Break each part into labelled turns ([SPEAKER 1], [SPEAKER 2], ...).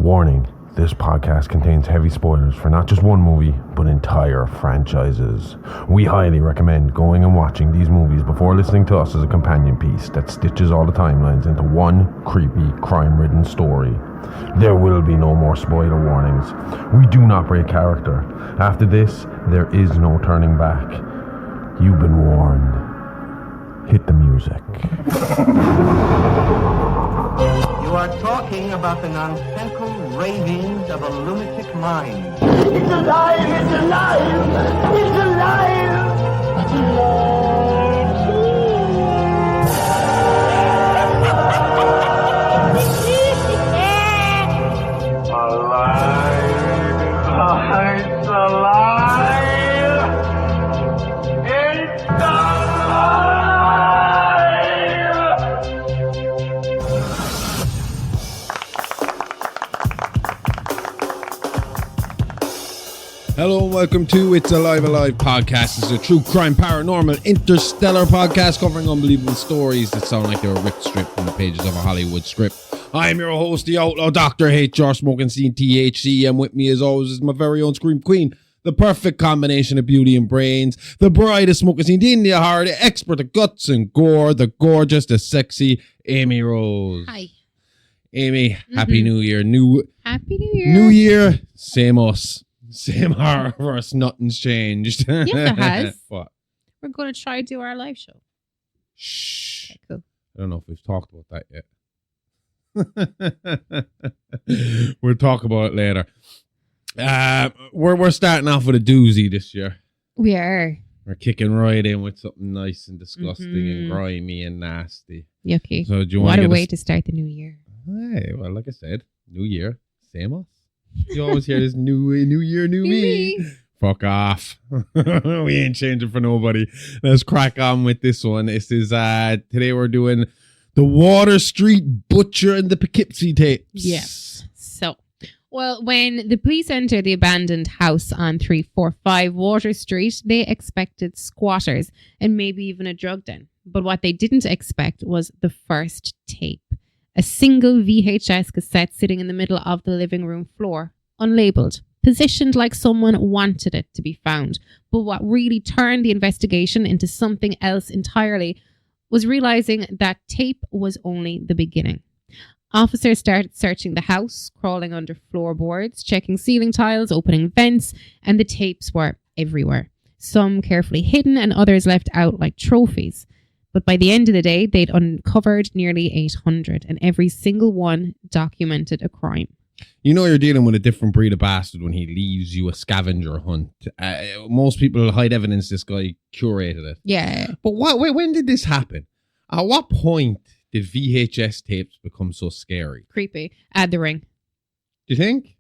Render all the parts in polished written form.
[SPEAKER 1] Warning, this podcast contains heavy spoilers for not just one movie, but entire franchises. We highly recommend going and watching these movies before listening to us as a companion piece that stitches all the timelines into one creepy, crime-ridden story. There will be no more spoiler warnings. We do not break character. After this, there is no turning back. You've been warned. Hit the music.
[SPEAKER 2] You are talking about the nonsensical ravings of a lunatic mind.
[SPEAKER 3] It's alive! It's alive! It's alive! It's
[SPEAKER 2] alive! It's alive! It's alive!
[SPEAKER 4] Hello and welcome to It's Alive podcast. It's a true crime, paranormal, interstellar podcast covering unbelievable stories that sound like they were ripped straight from the pages of a Hollywood script. I am your host, the outlaw Dr. HR Smoking Scene THC, and with me as always is my very own Scream Queen, the perfect combination of beauty and brains, the bride of Smoking Scene, the India Heart, the expert of guts and gore, the gorgeous, the sexy Amy Rose.
[SPEAKER 5] Hi.
[SPEAKER 4] Amy, Happy New Year.
[SPEAKER 5] Happy New Year.
[SPEAKER 4] New Year, same us. Same horror for us, nothing's changed.
[SPEAKER 5] Yes, it has.
[SPEAKER 4] What?
[SPEAKER 5] We're going to try to do our live show.
[SPEAKER 4] Shh.
[SPEAKER 5] Okay, cool.
[SPEAKER 4] I don't know if we've talked about that yet. We'll talk about it later. We're starting off with a doozy this year.
[SPEAKER 5] We are.
[SPEAKER 4] We're kicking right in with something nice and disgusting and grimy and nasty.
[SPEAKER 5] Yucky.
[SPEAKER 4] So do you want
[SPEAKER 5] what a way to start the new year.
[SPEAKER 4] Hey, well, like I said, new year, same us. You always hear this new year, new me. Fuck off. We ain't changing for nobody. Let's crack on with this one. This is today we're doing the Water Street Butcher and the Poughkeepsie tapes.
[SPEAKER 5] Yes. So, well, when the police entered the abandoned house on 345 Water Street, they expected squatters and maybe even a drug den. But what they didn't expect was the first tape. A single VHS cassette sitting in the middle of the living room floor, unlabeled, positioned like someone wanted it to be found. But what really turned the investigation into something else entirely was realizing that tape was only the beginning. Officers started searching the house, crawling under floorboards, checking ceiling tiles, opening vents, and the tapes were everywhere. Some carefully hidden and others left out like trophies. But by the end of the day, they'd uncovered nearly 800, and every single one documented a crime.
[SPEAKER 4] You know you're dealing with a different breed of bastard when he leaves you a scavenger hunt. Most people hide evidence. This guy curated it.
[SPEAKER 5] Yeah.
[SPEAKER 4] But when did this happen? At what point did VHS tapes become so scary?
[SPEAKER 5] Creepy. Add the ring.
[SPEAKER 4] Do you think?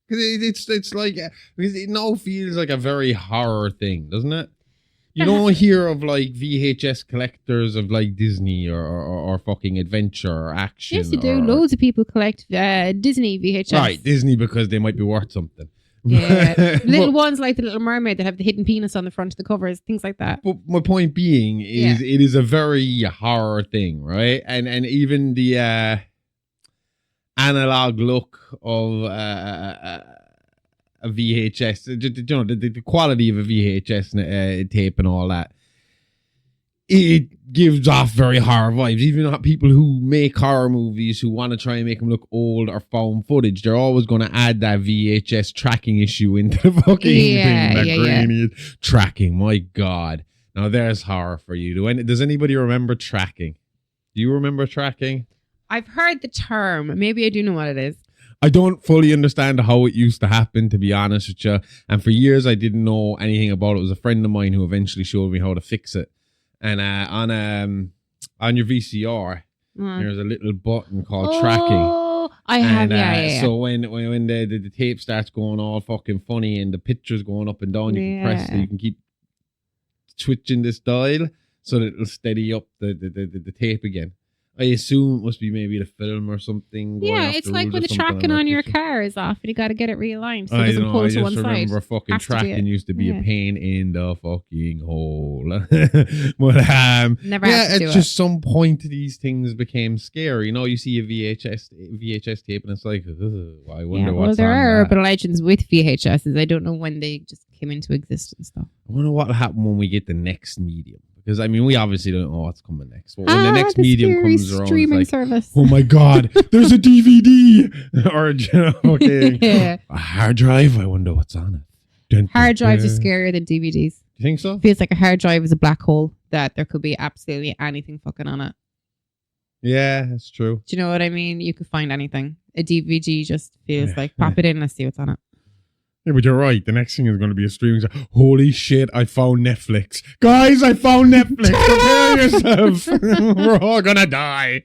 [SPEAKER 4] Because it's like, because it now feels like a very horror thing, doesn't it? You don't hear of like VHS collectors of like Disney or fucking adventure or action.
[SPEAKER 5] Yes, you do. Loads of people collect Disney VHS.
[SPEAKER 4] Right, Disney because they might be worth something.
[SPEAKER 5] Yeah. Little ones like the Little Mermaid that have the hidden penis on the front of the covers, things like that.
[SPEAKER 4] But my point being is it is a very horror thing, right? And even the analog look of a VHS, you know, the quality of a VHS tape and all that, it gives off very horror vibes. Even people who make horror movies who want to try and make them look old or found footage, they're always going to add that VHS tracking issue into the fucking thing. That grainy tracking. My God. Now there's horror for you. Does anybody remember tracking? Do you remember tracking?
[SPEAKER 5] I've heard the term. Maybe I do know what it is.
[SPEAKER 4] I don't fully understand how it used to happen, to be honest with you. And for years, I didn't know anything about it. It was a friend of mine who eventually showed me how to fix it. And on your VCR, there's a little button called tracking.
[SPEAKER 5] I have, yeah.
[SPEAKER 4] So when the tape starts going all fucking funny and the picture's going up and down, you can press it. You can keep twitching this dial so that it'll steady up the tape again. I assume it must be maybe the film or something. Going
[SPEAKER 5] Yeah,
[SPEAKER 4] off
[SPEAKER 5] it's
[SPEAKER 4] the
[SPEAKER 5] like
[SPEAKER 4] rules
[SPEAKER 5] when
[SPEAKER 4] or
[SPEAKER 5] the
[SPEAKER 4] something.
[SPEAKER 5] tracking
[SPEAKER 4] I'm
[SPEAKER 5] on
[SPEAKER 4] not
[SPEAKER 5] your
[SPEAKER 4] too sure.
[SPEAKER 5] car is off and you got to get it realigned so it
[SPEAKER 4] I
[SPEAKER 5] doesn't
[SPEAKER 4] know.
[SPEAKER 5] pull
[SPEAKER 4] I
[SPEAKER 5] to one
[SPEAKER 4] just
[SPEAKER 5] side.
[SPEAKER 4] remember fucking
[SPEAKER 5] Has to do
[SPEAKER 4] tracking
[SPEAKER 5] it.
[SPEAKER 4] used to be
[SPEAKER 5] Yeah.
[SPEAKER 4] a pain in the fucking hole. But
[SPEAKER 5] Never had to
[SPEAKER 4] at
[SPEAKER 5] do
[SPEAKER 4] just some point these things became scary. You know, you see a VHS tape and it's like, ugh, I wonder
[SPEAKER 5] Well,
[SPEAKER 4] what's
[SPEAKER 5] there
[SPEAKER 4] on
[SPEAKER 5] are
[SPEAKER 4] that.
[SPEAKER 5] urban legends with VHSs. I don't know when they just came into existence, though.
[SPEAKER 4] I wonder what will happen when we get the next medium. Because, I mean, we obviously don't know what's coming next. But when the next medium
[SPEAKER 5] scary
[SPEAKER 4] comes around,
[SPEAKER 5] streaming
[SPEAKER 4] it's like,
[SPEAKER 5] service.
[SPEAKER 4] oh my God, there's a DVD. Or, you know, okay,
[SPEAKER 5] Yeah.
[SPEAKER 4] a hard drive. I wonder what's on it. Dun, dun,
[SPEAKER 5] Hard drives are
[SPEAKER 4] dun.
[SPEAKER 5] scarier than DVDs.
[SPEAKER 4] You think so?
[SPEAKER 5] Feels like a hard drive is a black hole that there could be absolutely anything fucking on it.
[SPEAKER 4] Yeah, that's true.
[SPEAKER 5] Do you know what I mean? You could find anything. A DVD just feels like pop it in, let's see what's on it.
[SPEAKER 4] Yeah, but you're right. The next thing is going to be a streaming. Holy shit, I found Netflix. Guys, I found Netflix. Prepare yourself. We're all going to die.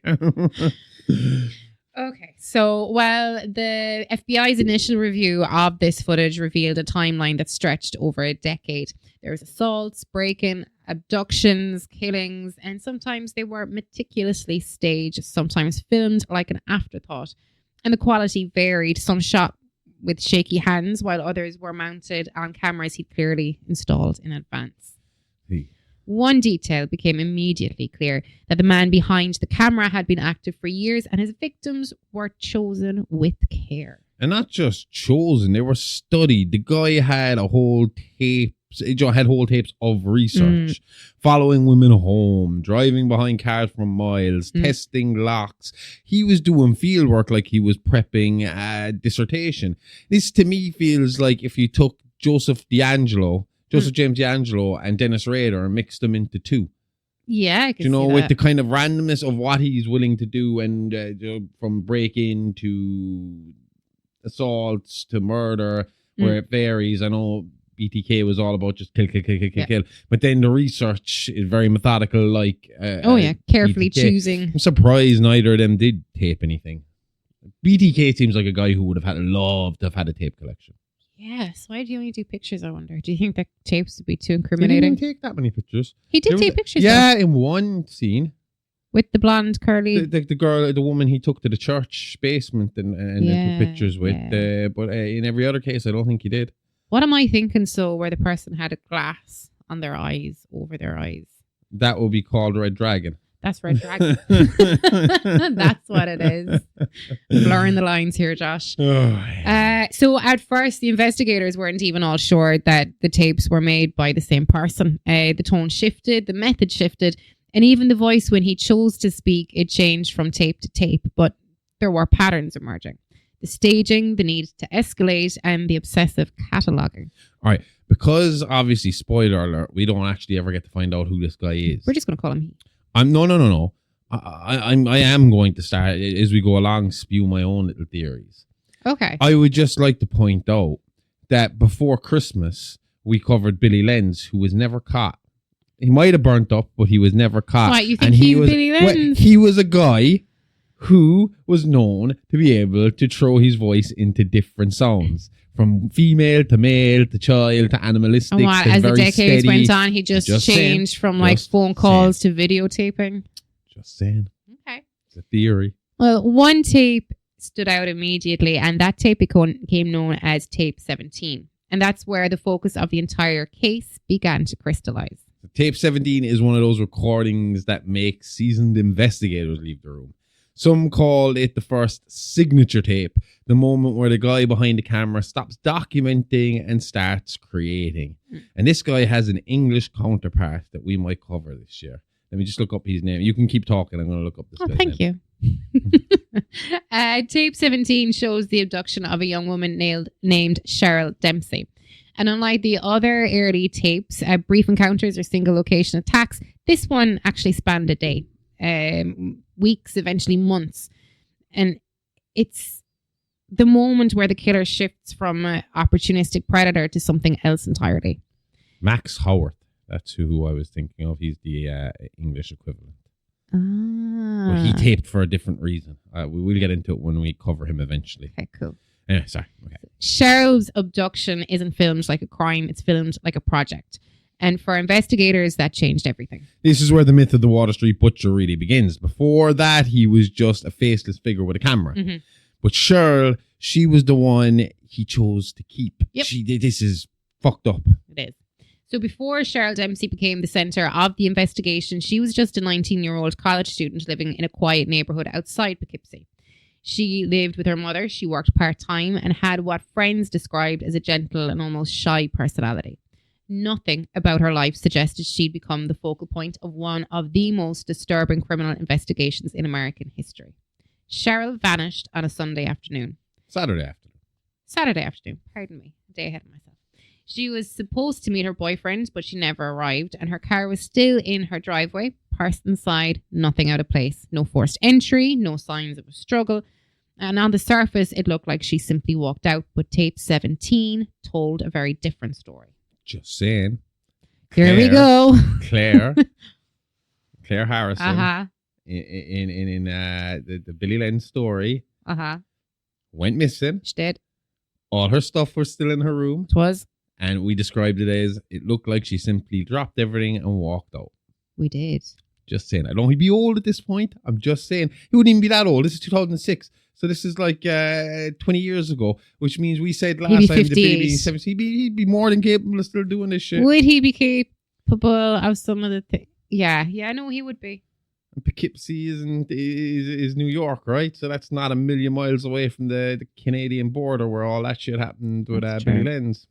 [SPEAKER 5] Okay, so the FBI's initial review of this footage revealed a timeline that stretched over a decade. There was assaults, break-in, abductions, killings, and sometimes they were meticulously staged, sometimes filmed like an afterthought. And the quality varied. Some shot with shaky hands, while others were mounted on cameras he'd clearly installed in advance.
[SPEAKER 4] Hey.
[SPEAKER 5] One detail became immediately clear, that the man behind the camera had been active for years and his victims were chosen with care.
[SPEAKER 4] And not just chosen, they were studied. The guy had whole tapes of research, following women home, driving behind cars for miles, testing locks. He was doing field work like he was prepping a dissertation. This to me feels like if you took Joseph James D'Angelo and Dennis Rader and mixed them into two.
[SPEAKER 5] Yeah, I can
[SPEAKER 4] You know,
[SPEAKER 5] see
[SPEAKER 4] with
[SPEAKER 5] that.
[SPEAKER 4] the kind of randomness of what he's willing to do, and from break-in to assaults to murder, where it varies. I know BTK was all about just kill. But then the research is very methodical, like
[SPEAKER 5] carefully
[SPEAKER 4] BTK.
[SPEAKER 5] choosing.
[SPEAKER 4] I'm surprised neither of them did tape anything. BTK seems like a guy who would have loved to have had a tape collection.
[SPEAKER 5] Yes, why do you only do pictures, I wonder? Do you think that tapes would be too
[SPEAKER 4] He didn't
[SPEAKER 5] incriminating?
[SPEAKER 4] take that many pictures.
[SPEAKER 5] He did
[SPEAKER 4] There
[SPEAKER 5] take
[SPEAKER 4] was-
[SPEAKER 5] pictures,
[SPEAKER 4] Yeah, in one scene.
[SPEAKER 5] with the blonde curly.
[SPEAKER 4] The woman he took to the church basement and
[SPEAKER 5] Yeah,
[SPEAKER 4] took pictures with.
[SPEAKER 5] yeah.
[SPEAKER 4] But in every other case, I don't think he did.
[SPEAKER 5] What am I thinking? So where the person had a glass on their eyes, over their eyes.
[SPEAKER 4] That would be called Red Dragon.
[SPEAKER 5] That's Red Dragon. That's what it is. Blurring the lines here, Josh. So at first, the investigators weren't even all sure that the tapes were made by the same person. The tone shifted, the method shifted, and even the voice, when he chose to speak, it changed from tape to tape. But there were patterns emerging. The staging, the need to escalate, and the obsessive cataloguing.
[SPEAKER 4] All right. Because obviously, spoiler alert, we don't actually ever get to find out who this guy is.
[SPEAKER 5] We're just going to call him he.
[SPEAKER 4] No. I am going to start, as we go along, spew my own little theories.
[SPEAKER 5] Okay.
[SPEAKER 4] I would just like to point out that before Christmas, we covered Billy Lenz, who was never caught. He might have burnt up, but he was never caught.
[SPEAKER 5] What, you think he's Billy Lenz?
[SPEAKER 4] He was a guy who was known to be able to throw his voice into different sounds. From female to male to child to animalistic.
[SPEAKER 5] And what,
[SPEAKER 4] to
[SPEAKER 5] as the
[SPEAKER 4] very
[SPEAKER 5] decades
[SPEAKER 4] steady.
[SPEAKER 5] went on, he just changed
[SPEAKER 4] saying.
[SPEAKER 5] from like
[SPEAKER 4] Just
[SPEAKER 5] phone calls to videotaping.
[SPEAKER 4] Just saying.
[SPEAKER 5] Okay.
[SPEAKER 4] It's a theory.
[SPEAKER 5] Well, one tape stood out immediately, and that tape became known as Tape 17. And that's where the focus of the entire case began to crystallize.
[SPEAKER 4] Tape 17 is one of those recordings that make seasoned investigators leave the room. Some called it the first signature tape, the moment where the guy behind the camera stops documenting and starts creating. And this guy has an English counterpart that we might cover this year. Let me just look up his name. You can keep talking. I'm going to look up this guy's
[SPEAKER 5] Thank
[SPEAKER 4] name.
[SPEAKER 5] you. Tape 17 shows the abduction of a young woman named Cheryl Dempsey. And unlike the other early tapes, brief encounters or single location attacks, this one actually spanned a day, weeks, eventually months. And it's the moment where the killer shifts from an opportunistic predator to something else entirely.
[SPEAKER 4] Max Howarth. That's who I was thinking of. He's the English equivalent. But he taped for a different reason. We will get into it when we cover him eventually.
[SPEAKER 5] Okay, cool.
[SPEAKER 4] Sorry. Okay.
[SPEAKER 5] Cheryl's abduction isn't filmed like a crime. It's filmed like a project. And for investigators, that changed everything.
[SPEAKER 4] This is where the myth of the Water Street Butcher really begins. Before that, he was just a faceless figure with a camera.
[SPEAKER 5] Mm-hmm.
[SPEAKER 4] But Cheryl, she was the one he chose to keep.
[SPEAKER 5] Yep.
[SPEAKER 4] This is fucked up.
[SPEAKER 5] It is. So before Cheryl Dempsey became the centre of the investigation, she was just a 19-year-old college student living in a quiet neighbourhood outside Poughkeepsie. She lived with her mother, she worked part-time, and had what friends described as a gentle and almost shy personality. Nothing about her life suggested she'd become the focal point of one of the most disturbing criminal investigations in American history. Cheryl vanished on a Saturday afternoon. Pardon me. A day ahead of myself. She was supposed to meet her boyfriend, but she never arrived, and her car was still in her driveway, parsed inside, nothing out of place. No forced entry, no signs of a struggle. And on the surface, it looked like she simply walked out, but tape 17 told a very different story.
[SPEAKER 4] Just saying.
[SPEAKER 5] Here we go.
[SPEAKER 4] Claire Harrison.
[SPEAKER 5] Uh-huh.
[SPEAKER 4] In the Billy Lenn story.
[SPEAKER 5] Uh-huh.
[SPEAKER 4] Went missing.
[SPEAKER 5] She did.
[SPEAKER 4] All her stuff was still in her room.
[SPEAKER 5] It was.
[SPEAKER 4] And we described it as, it looked like she simply dropped everything and walked out.
[SPEAKER 5] We did.
[SPEAKER 4] Just saying. I don't know he'd be old at this point. I'm just saying. He wouldn't even be that old. This is 2006. So this is like 20 years ago, which means we said last time the baby 17, he'd be more than capable of still doing this shit.
[SPEAKER 5] Would he be capable of some of the things? Yeah, I know he would be.
[SPEAKER 4] And Poughkeepsie is New York, right? So that's not a million miles away from the Canadian border where all that shit happened with Billy Lenz.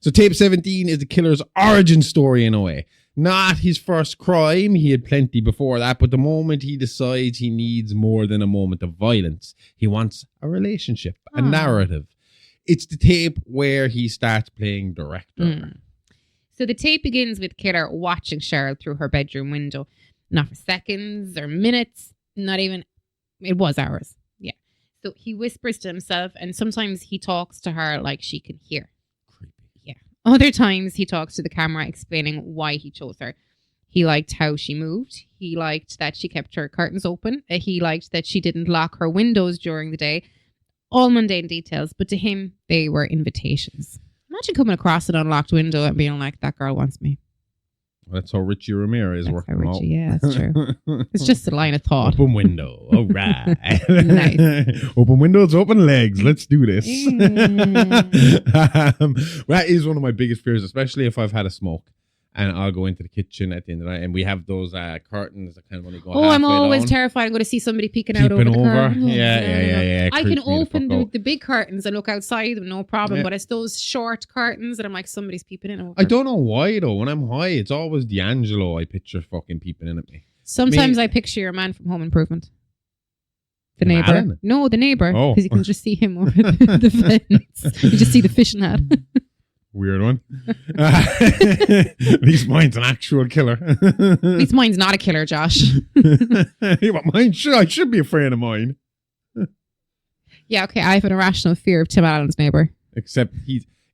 [SPEAKER 4] So tape 17 is the killer's origin story in a way. Not his first crime. He had plenty before that. But the moment he decides he needs more than a moment of violence, he wants a relationship, a narrative. It's the tape where he starts playing director.
[SPEAKER 5] So the tape begins with killer watching Cheryl through her bedroom window. Not for seconds or minutes. Not even. It was hours. Yeah. So he whispers to himself, and sometimes he talks to her like she can hear. Other times he talks to the camera explaining why he chose her. He liked how she moved. He liked that she kept her curtains open. He liked that she didn't lock her windows during the day. All mundane details, but to him, they were invitations. Imagine coming across an unlocked window and being like, that girl wants me.
[SPEAKER 4] That's how Richie Ramirez is working out.
[SPEAKER 5] Yeah, that's true. It's just a line of thought.
[SPEAKER 4] Open window. All right.
[SPEAKER 5] Nice.
[SPEAKER 4] Open windows, open legs. Let's do this. That is one of my biggest fears, especially if I've had a smoke and I'll go into the kitchen at the end of the night and we have those curtains that kind of only go halfway
[SPEAKER 5] I'm always
[SPEAKER 4] down.
[SPEAKER 5] terrified. I'm going to see somebody peeking out over the curtain.
[SPEAKER 4] Yeah.
[SPEAKER 5] I can open the big curtains and look outside them, no problem. Yeah. But it's those short curtains that I'm like, somebody's peeping in over.
[SPEAKER 4] I don't know why though. When I'm high, it's always D'Angelo I picture fucking peeping in at me.
[SPEAKER 5] Sometimes I picture your man from Home Improvement. The neighbour.
[SPEAKER 4] Alan?
[SPEAKER 5] No, the neighbour.
[SPEAKER 4] Oh.
[SPEAKER 5] Because you can just see him over the fence. You just see the fishing hat.
[SPEAKER 4] Weird one. At least mine's an actual killer.
[SPEAKER 5] At least mine's not a killer, Josh.
[SPEAKER 4] Yeah, but I should be afraid of mine.
[SPEAKER 5] Yeah, okay. I have an irrational fear of Tim Allen's neighbour.
[SPEAKER 4] Except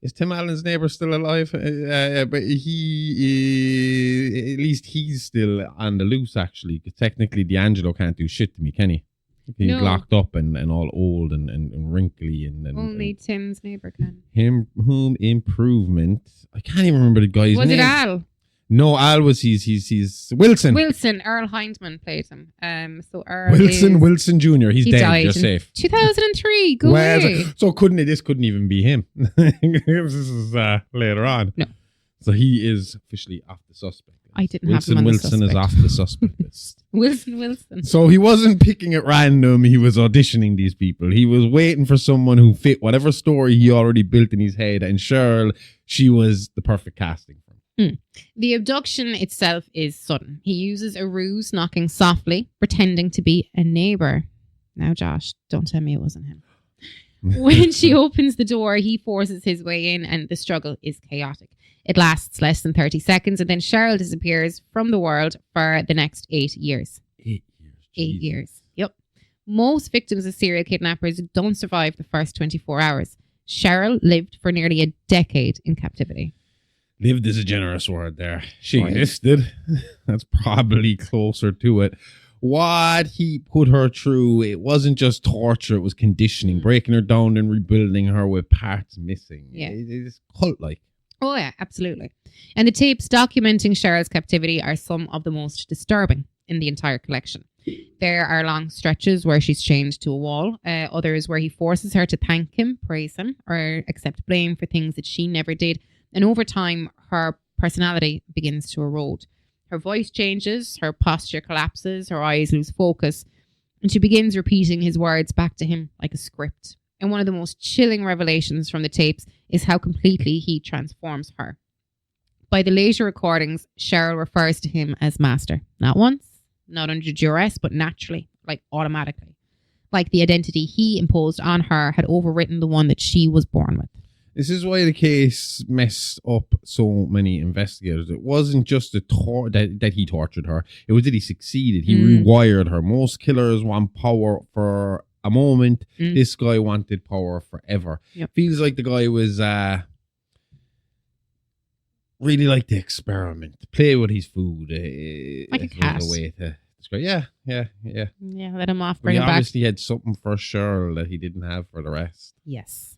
[SPEAKER 4] is Tim Allen's neighbour still alive? But he at least he's still on the loose, actually. Because technically, D'Angelo can't do shit to me, can he? He's locked up and all old and wrinkly and
[SPEAKER 5] only Tim's neighbour can.
[SPEAKER 4] Home Improvement. I can't even remember the guy's name.
[SPEAKER 5] Was it Al?
[SPEAKER 4] No, Al was he's Wilson.
[SPEAKER 5] Wilson. Earl Hindman played him. So Earl
[SPEAKER 4] Wilson Jr. He's dead.
[SPEAKER 5] Died
[SPEAKER 4] You're safe.
[SPEAKER 5] 2003. Go away.
[SPEAKER 4] So this couldn't even be him. This is later on.
[SPEAKER 5] No.
[SPEAKER 4] So he is officially off the suspect.
[SPEAKER 5] I didn't have him on the
[SPEAKER 4] Wilson
[SPEAKER 5] suspect.
[SPEAKER 4] is off the suspect list.
[SPEAKER 5] Wilson.
[SPEAKER 4] So he wasn't picking at random. He was auditioning these people. He was waiting for someone who fit whatever story he already built in his head. And Cheryl, she was the perfect casting for him.
[SPEAKER 5] The abduction itself is sudden. He uses a ruse, knocking softly, pretending to be a neighbour. Now, Josh, don't tell me it wasn't him. When she opens the door, he forces his way in and the struggle is chaotic. It lasts less than 30 seconds and then Cheryl disappears from the world for the next 8 years.
[SPEAKER 4] 8 years.
[SPEAKER 5] 8 years. Yep. Most victims of serial kidnappers don't survive the first 24 hours. Cheryl lived for nearly a decade in captivity.
[SPEAKER 4] Lived is a generous word there. She existed. That's probably closer to it. What he put her through, it wasn't just torture, it was conditioning, breaking her down and rebuilding her with parts missing.
[SPEAKER 5] Yeah.
[SPEAKER 4] It's cult-like.
[SPEAKER 5] Oh, yeah, absolutely. And the tapes documenting Cheryl's captivity are some of the most disturbing in the entire collection. There are long stretches where she's chained to a wall, others where he forces her to thank him, praise him, or accept blame for things that she never did. And over time, her personality begins to erode. Her voice changes, her posture collapses, her eyes lose focus, and she begins repeating his words back to him like a script. And one of the most chilling revelations from the tapes is how completely he transforms her. By the later recordings, Cheryl refers to him as master. Not once, not under duress, but naturally, like automatically. Like the identity he imposed on her had overwritten the one that she was born with.
[SPEAKER 4] This is why the case messed up so many investigators. It wasn't just that he tortured her. It was that he succeeded. He rewired her. Most killers want power for a moment. This guy wanted power forever.
[SPEAKER 5] Yep.
[SPEAKER 4] Feels like the guy was really like to experiment, play with his food.
[SPEAKER 5] Like a cat.
[SPEAKER 4] A way to describe. Yeah.
[SPEAKER 5] Yeah, let him off, bring
[SPEAKER 4] He
[SPEAKER 5] him back.
[SPEAKER 4] obviously had something for Cheryl that he didn't have for the rest.
[SPEAKER 5] Yes.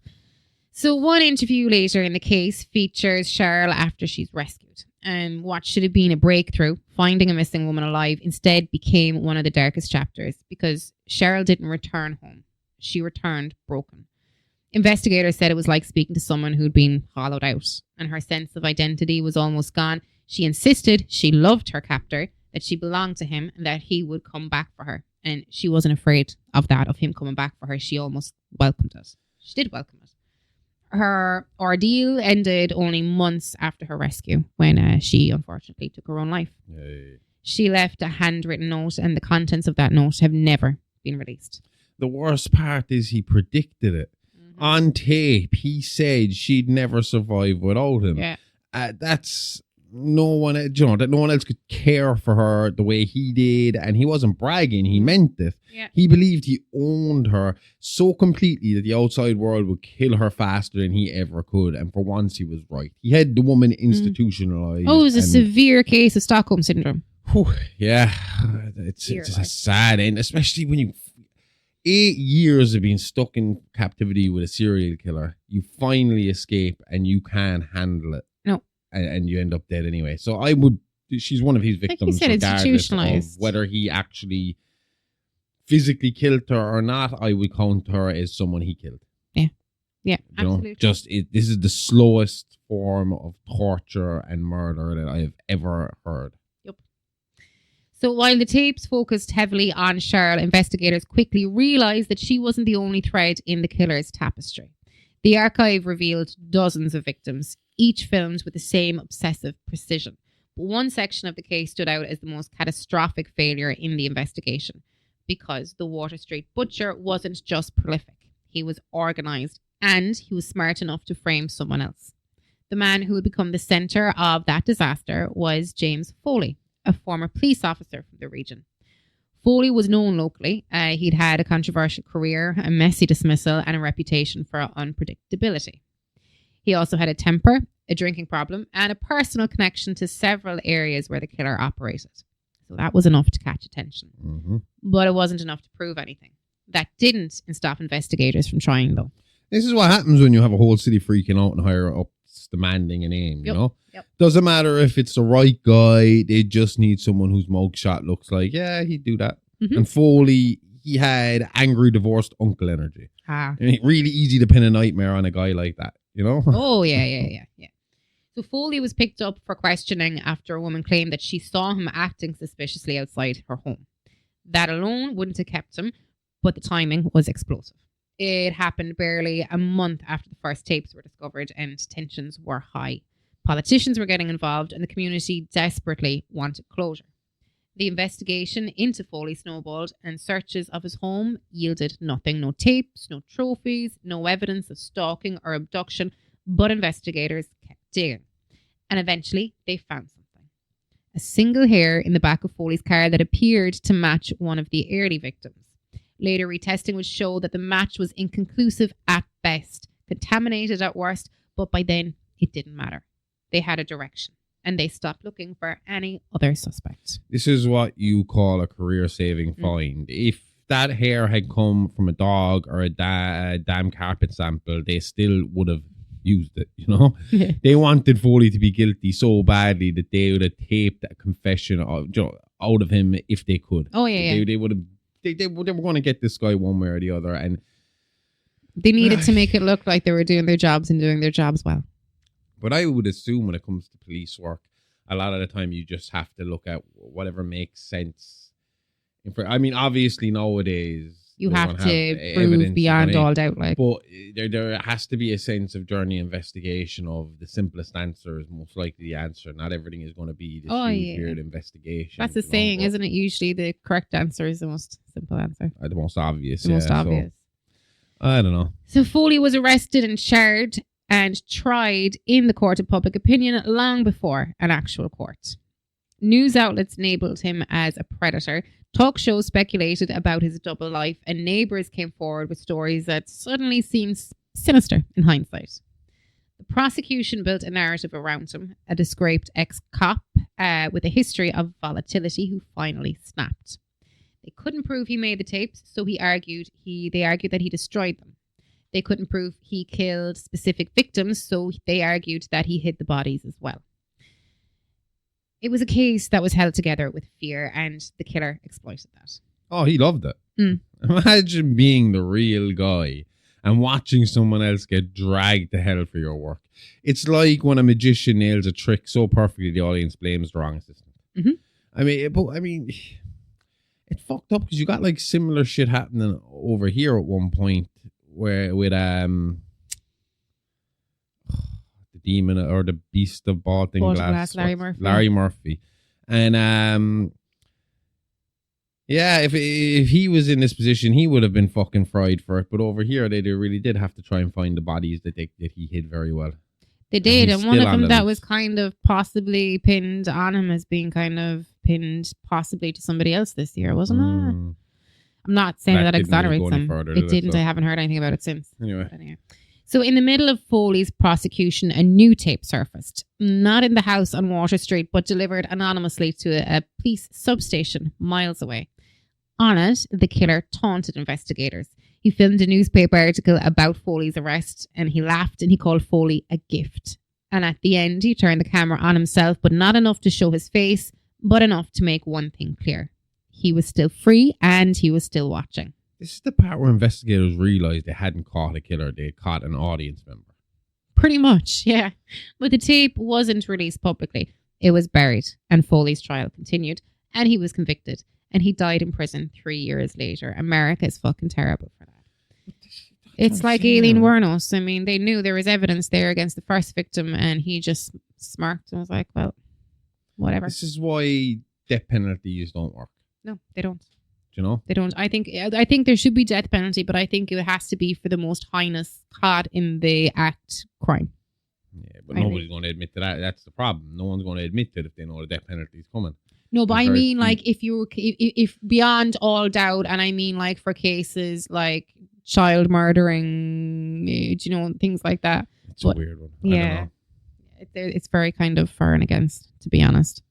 [SPEAKER 5] So one interview later in the case features Cheryl after she's rescued. And what should have been a breakthrough, finding a missing woman alive, instead became one of the darkest chapters because Cheryl didn't return home. She returned broken. Investigators said it was like speaking to someone who'd been hollowed out, and her sense of identity was almost gone. She insisted she loved her captor, that she belonged to him, and that he would come back for her. And she wasn't afraid of that, of him coming back for her. She almost welcomed it. She did welcome it. Her ordeal ended only months after her rescue, when she unfortunately took her own life.
[SPEAKER 4] Yay.
[SPEAKER 5] She left a handwritten note, and the contents of that note have never been released.
[SPEAKER 4] The worst part is he predicted it. On tape, he said she'd never survive without him.
[SPEAKER 5] Yeah.
[SPEAKER 4] That's no one, that no one else could care for her the way he did, and he wasn't bragging. He meant it.
[SPEAKER 5] Yeah.
[SPEAKER 4] He believed he owned her so completely that the outside world would kill her faster than he ever could. And for once, he was right. He had the woman institutionalized.
[SPEAKER 5] Oh, it was a severe case of Stockholm syndrome.
[SPEAKER 4] Yeah, it's just a sad end, especially when you 8 years of being stuck in captivity with a serial killer. You finally escape and you can't handle it.
[SPEAKER 5] No.
[SPEAKER 4] And you end up dead anyway. So she's one of his victims,
[SPEAKER 5] like you said,
[SPEAKER 4] regardless
[SPEAKER 5] institutionalized.
[SPEAKER 4] of whether he actually physically killed her or not. I would count her as someone he killed.
[SPEAKER 5] Yeah, absolutely.
[SPEAKER 4] This is the slowest form of torture and murder that I have ever heard.
[SPEAKER 5] So while the tapes focused heavily on Cheryl, investigators quickly realised that she wasn't the only thread in the killer's tapestry. The archive revealed dozens of victims, each filmed with the same obsessive precision. But one section of the case stood out as the most catastrophic failure in the investigation, because the Water Street butcher wasn't just prolific. He was organised, and he was smart enough to frame someone else. The man who would become the centre of that disaster was James Foley, a former police officer from the region. Foley was known locally. He'd had a controversial career, a messy dismissal, and a reputation for unpredictability. He also had a temper, a drinking problem, and a personal connection to several areas where the killer operated. So that was enough to catch attention.
[SPEAKER 4] Mm-hmm.
[SPEAKER 5] But it wasn't enough to prove anything. That didn't stop investigators from trying, though.
[SPEAKER 4] This is what happens when you have a whole city freaking out and hire up demanding a name, you know?
[SPEAKER 5] Yep.
[SPEAKER 4] Doesn't matter if it's the right guy, they just need someone whose mugshot looks like, yeah, he'd do that.
[SPEAKER 5] Mm-hmm.
[SPEAKER 4] And Foley, he had angry divorced uncle energy.
[SPEAKER 5] Ah.
[SPEAKER 4] I mean, really easy to pin a nightmare on a guy like that, you know?
[SPEAKER 5] Oh, yeah. So Foley was picked up for questioning after a woman claimed that she saw him acting suspiciously outside her home. That alone wouldn't have kept him, but the timing was explosive. It happened barely a month after the first tapes were discovered, and tensions were high. Politicians were getting involved, and the community desperately wanted closure. The investigation into Foley snowballed, and searches of his home yielded nothing. No tapes, no trophies, no evidence of stalking or abduction, but investigators kept digging. And eventually, they found something. A single hair in the back of Foley's car that appeared to match one of the early victims. Later retesting would show that the match was inconclusive at best, contaminated at worst, but by then it didn't matter. They had a direction, and they stopped looking for any other suspects.
[SPEAKER 4] This is what you call a career-saving find. If that hair had come from a dog or a damn carpet sample, they still would have, used it, you know? They wanted Foley to be guilty so badly that they would have taped a confession out of him if they could.
[SPEAKER 5] Oh, yeah.
[SPEAKER 4] They would have. They were going to get this guy one way or the other, and
[SPEAKER 5] they needed to make it look like they were doing their jobs and doing their jobs well.
[SPEAKER 4] But I would assume when it comes to police work, a lot of the time you just have to look at whatever makes sense. I mean, obviously nowadays
[SPEAKER 5] you have to prove beyond all doubt, like.
[SPEAKER 4] But there has to be a sense of journey investigation of the simplest answer is most likely the answer. Not everything is going to be this weird investigation.
[SPEAKER 5] That's the saying, isn't it? Usually the correct answer is the most simple answer.
[SPEAKER 4] The most obvious.
[SPEAKER 5] The most obvious.
[SPEAKER 4] So, I don't know.
[SPEAKER 5] So Foley was arrested and charged and tried in the court of public opinion long before an actual court. News outlets labelled him as a predator. Talk shows speculated about his double life, and neighbours came forward with stories that suddenly seemed sinister in hindsight. The prosecution built a narrative around him, a disgraced ex-cop with a history of volatility who finally snapped. They couldn't prove he made the tapes, so they argued that he destroyed them. They couldn't prove he killed specific victims, so they argued that he hid the bodies as well. It was a case that was held together with fear, and the killer exploited that.
[SPEAKER 4] Oh, he loved it. Imagine being the real guy and watching someone else get dragged to hell for your work. It's like when a magician nails a trick so perfectly the audience blames the wrong assistant. I mean, it's fucked up because you got like similar shit happening over here at one point where with the demon or the beast of Baltinglass, Larry Murphy, and yeah, if he was in this position, he would have been fucking fried for it. But over here, they really did have to try and find the bodies that he hid very well.
[SPEAKER 5] They did, and one of them that was kind of possibly pinned on him as being kind of pinned possibly to somebody else this year, wasn't it? I'm not saying that exonerates him. It didn't. I haven't heard anything about it since.
[SPEAKER 4] Anyway.
[SPEAKER 5] So in the middle of Foley's prosecution, a new tape surfaced. Not in the house on Water Street, but delivered anonymously to a police substation miles away. On it, the killer taunted investigators. He filmed a newspaper article about Foley's arrest, and he laughed and he called Foley a gift. And at the end, he turned the camera on himself, but not enough to show his face, but enough to make one thing clear. He was still free and he was still watching.
[SPEAKER 4] This is the part where investigators realised they hadn't caught a killer, they had caught an audience member.
[SPEAKER 5] Pretty much, yeah. But the tape wasn't released publicly. It was buried, and Foley's trial continued, and he was convicted, and he died in prison 3 years later. America is fucking terrible for that. It's like Aileen Wuornos. I mean, they knew there was evidence there against the first victim, and he just smirked and was like, well, whatever.
[SPEAKER 4] This is why death penalties don't work.
[SPEAKER 5] No, they don't.
[SPEAKER 4] You know,
[SPEAKER 5] they don't. I think there should be death penalty, but I think it has to be for the most heinous caught in the act crime.
[SPEAKER 4] Yeah, but nobody's going to admit to that. That's the problem. No one's going to admit it if they know the death penalty is coming.
[SPEAKER 5] No, but I mean, like, if beyond all doubt, and I mean, like, for cases like child murdering, things like that.
[SPEAKER 4] It's a weird one. I don't know.
[SPEAKER 5] It's very kind of for and against, to be honest.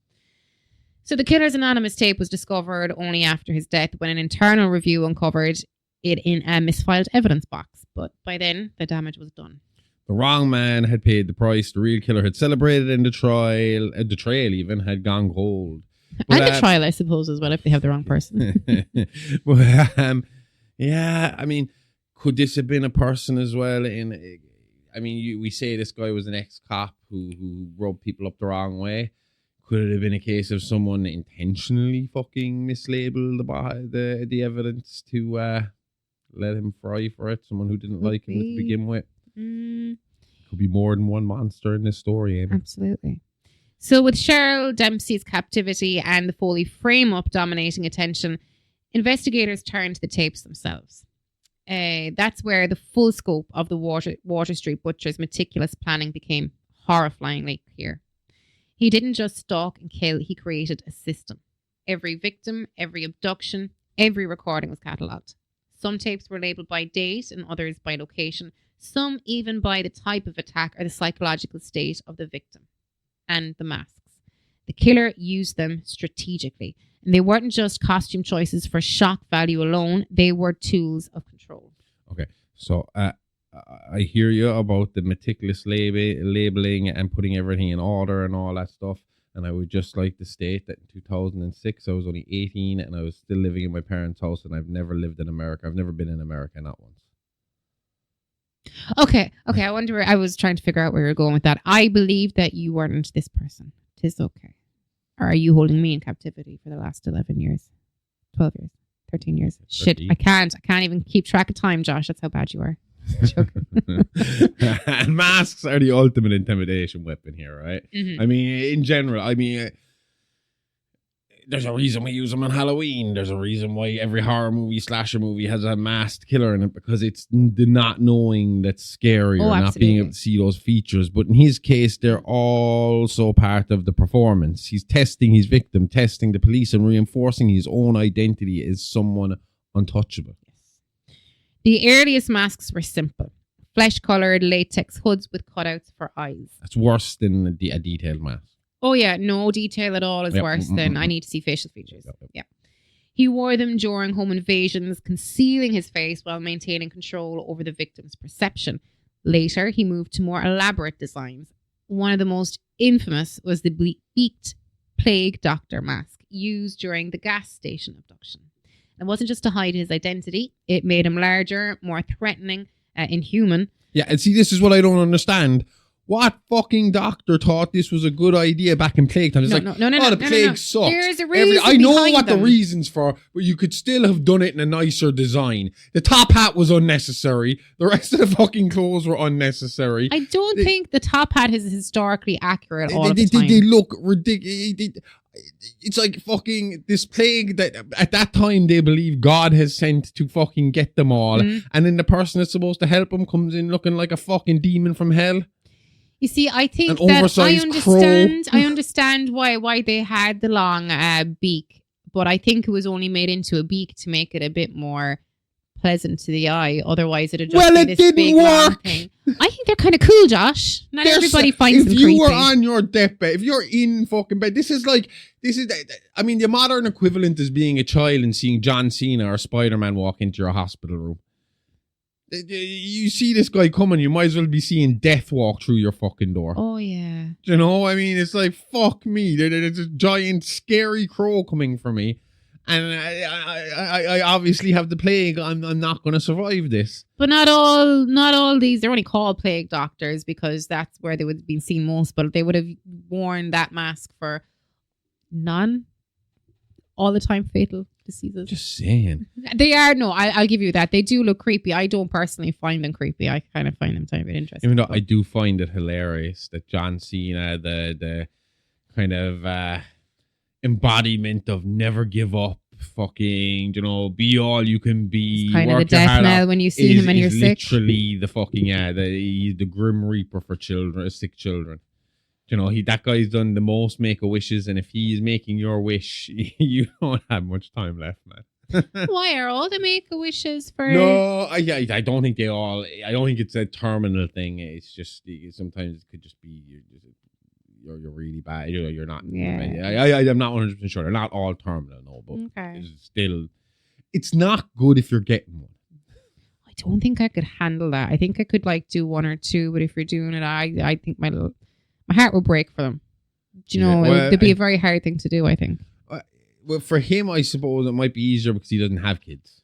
[SPEAKER 5] So the killer's anonymous tape was discovered only after his death when an internal review uncovered it in a misfiled evidence box. But by then, the damage was done.
[SPEAKER 4] The wrong man had paid the price. The real killer had celebrated in the trial. The trail even had gone cold.
[SPEAKER 5] But, and the trial, I suppose, as well, if they have the wrong person.
[SPEAKER 4] But, yeah, I mean, could this have been a person as well? We say this guy was an ex-cop who rubbed people up the wrong way. Could it have been a case of someone intentionally fucking mislabeled the evidence to let him fry for it? Someone who didn't like him to begin with? Could be more than one monster in this story, Amy.
[SPEAKER 5] Absolutely. So with Cheryl Dempsey's captivity and the Foley frame-up dominating attention, investigators turned to the tapes themselves. That's where the full scope of the Water Street Butcher's meticulous planning became horrifyingly clear. He didn't just stalk and kill, he created a system. Every victim, every abduction, every recording was catalogued. Some tapes were labelled by date and others by location, some even by the type of attack or the psychological state of the victim and the masks. The killer used them strategically, and they weren't just costume choices for shock value alone, they were tools of control.
[SPEAKER 4] Okay, so I hear you about the meticulous labeling and putting everything in order and all that stuff. And I would just like to state that in 2006, I was only 18 and I was still living in my parents' house, and I've never lived in America. I've never been in America, not once.
[SPEAKER 5] Okay. I wonder. I was trying to figure out where you're going with that. I believe that you weren't this person. 'Tis okay. Or are you holding me in captivity for the last 11 years, 12 years, 13 years? 13. Shit, I can't even keep track of time, Josh. That's how bad you are.
[SPEAKER 4] And masks are the ultimate intimidation weapon here, right?
[SPEAKER 5] Mm-hmm.
[SPEAKER 4] I mean, in general, there's a reason we use them on Halloween. There's a reason why every horror movie, slasher movie has a masked killer in it, because it's the not knowing that's scary, or not being able to see those features. But in his case, they're also part of the performance. He's testing his victim, testing the police, and reinforcing his own identity as someone untouchable.
[SPEAKER 5] The earliest masks were simple. Flesh-coloured latex hoods with cutouts for eyes.
[SPEAKER 4] That's worse than a detailed mask.
[SPEAKER 5] Oh, yeah. No detail at all is worse than I need to see facial features. Yeah. He wore them during home invasions, concealing his face while maintaining control over the victim's perception. Later, he moved to more elaborate designs. One of the most infamous was the beaked plague doctor mask used during the gas station abduction. It wasn't just to hide his identity. It made him larger, more threatening, inhuman.
[SPEAKER 4] Yeah, and see, this is what I don't understand. What fucking doctor thought this was a good idea back in plague time? It's the plague sucks.
[SPEAKER 5] There's a reason
[SPEAKER 4] I know
[SPEAKER 5] behind
[SPEAKER 4] what
[SPEAKER 5] them.
[SPEAKER 4] the reasons for, but you could still have done it in a nicer design. The top hat was unnecessary. The rest of the fucking clothes were unnecessary.
[SPEAKER 5] I don't think the top hat is historically accurate all the time.
[SPEAKER 4] They look ridiculous. It's like fucking this plague that at that time they believe God has sent to fucking get them all. And then the person that's supposed to help them comes in looking like a fucking demon from hell.
[SPEAKER 5] You see, I think
[SPEAKER 4] An
[SPEAKER 5] that I
[SPEAKER 4] oversized
[SPEAKER 5] understand why they had the long beak, but I think it was only made into a beak to make it a bit more pleasant to the eye. Otherwise, it'd just be this big long thing. I think they're kind of cool, Josh. Not everybody finds them creepy.
[SPEAKER 4] If you were on your deathbed, if you're in fucking bed, I mean, the modern equivalent is being a child and seeing John Cena or Spider-Man walk into your hospital room. You see this guy coming, you might as well be seeing death walk through your fucking door.
[SPEAKER 5] Oh, yeah.
[SPEAKER 4] You know, I mean, it's like, fuck me. There's a giant, scary crow coming for me. And I obviously have the plague. I'm not going to survive this.
[SPEAKER 5] But not all these, they're only called plague doctors because that's where they would have been seen most. But they would have worn that mask for none all the time fatal diseases.
[SPEAKER 4] Just saying.
[SPEAKER 5] They are, no, I'll give you that. They do look creepy. I don't personally find them creepy. I kind of find them a bit interesting.
[SPEAKER 4] Even though I do find it hilarious that John Cena, the kind of embodiment of never give up, fucking, you know, be all you can be.
[SPEAKER 5] It's kind of the death knell when you see him and you're sick.
[SPEAKER 4] Literally the fucking, the Grim Reaper for children, sick children. You know, that guy's done the most Make-A-Wishes, and if he's making your wish, you don't have much time left, man.
[SPEAKER 5] Why are all the Make-A-Wishes for?
[SPEAKER 4] No, I don't think they all. I don't think it's a terminal thing. It's just sometimes it could just be you're really bad. You're not.
[SPEAKER 5] Yeah.
[SPEAKER 4] I'm not 100% sure. They're not all terminal, no. But
[SPEAKER 5] okay.
[SPEAKER 4] It's not good if you're getting one.
[SPEAKER 5] I don't think I could handle that. I think I could do one or two, but if you're doing it, I think my heart will break for them. Do you know, it'd be a very hard thing to do, I think.
[SPEAKER 4] Well, for him, I suppose it might be easier because he doesn't have kids.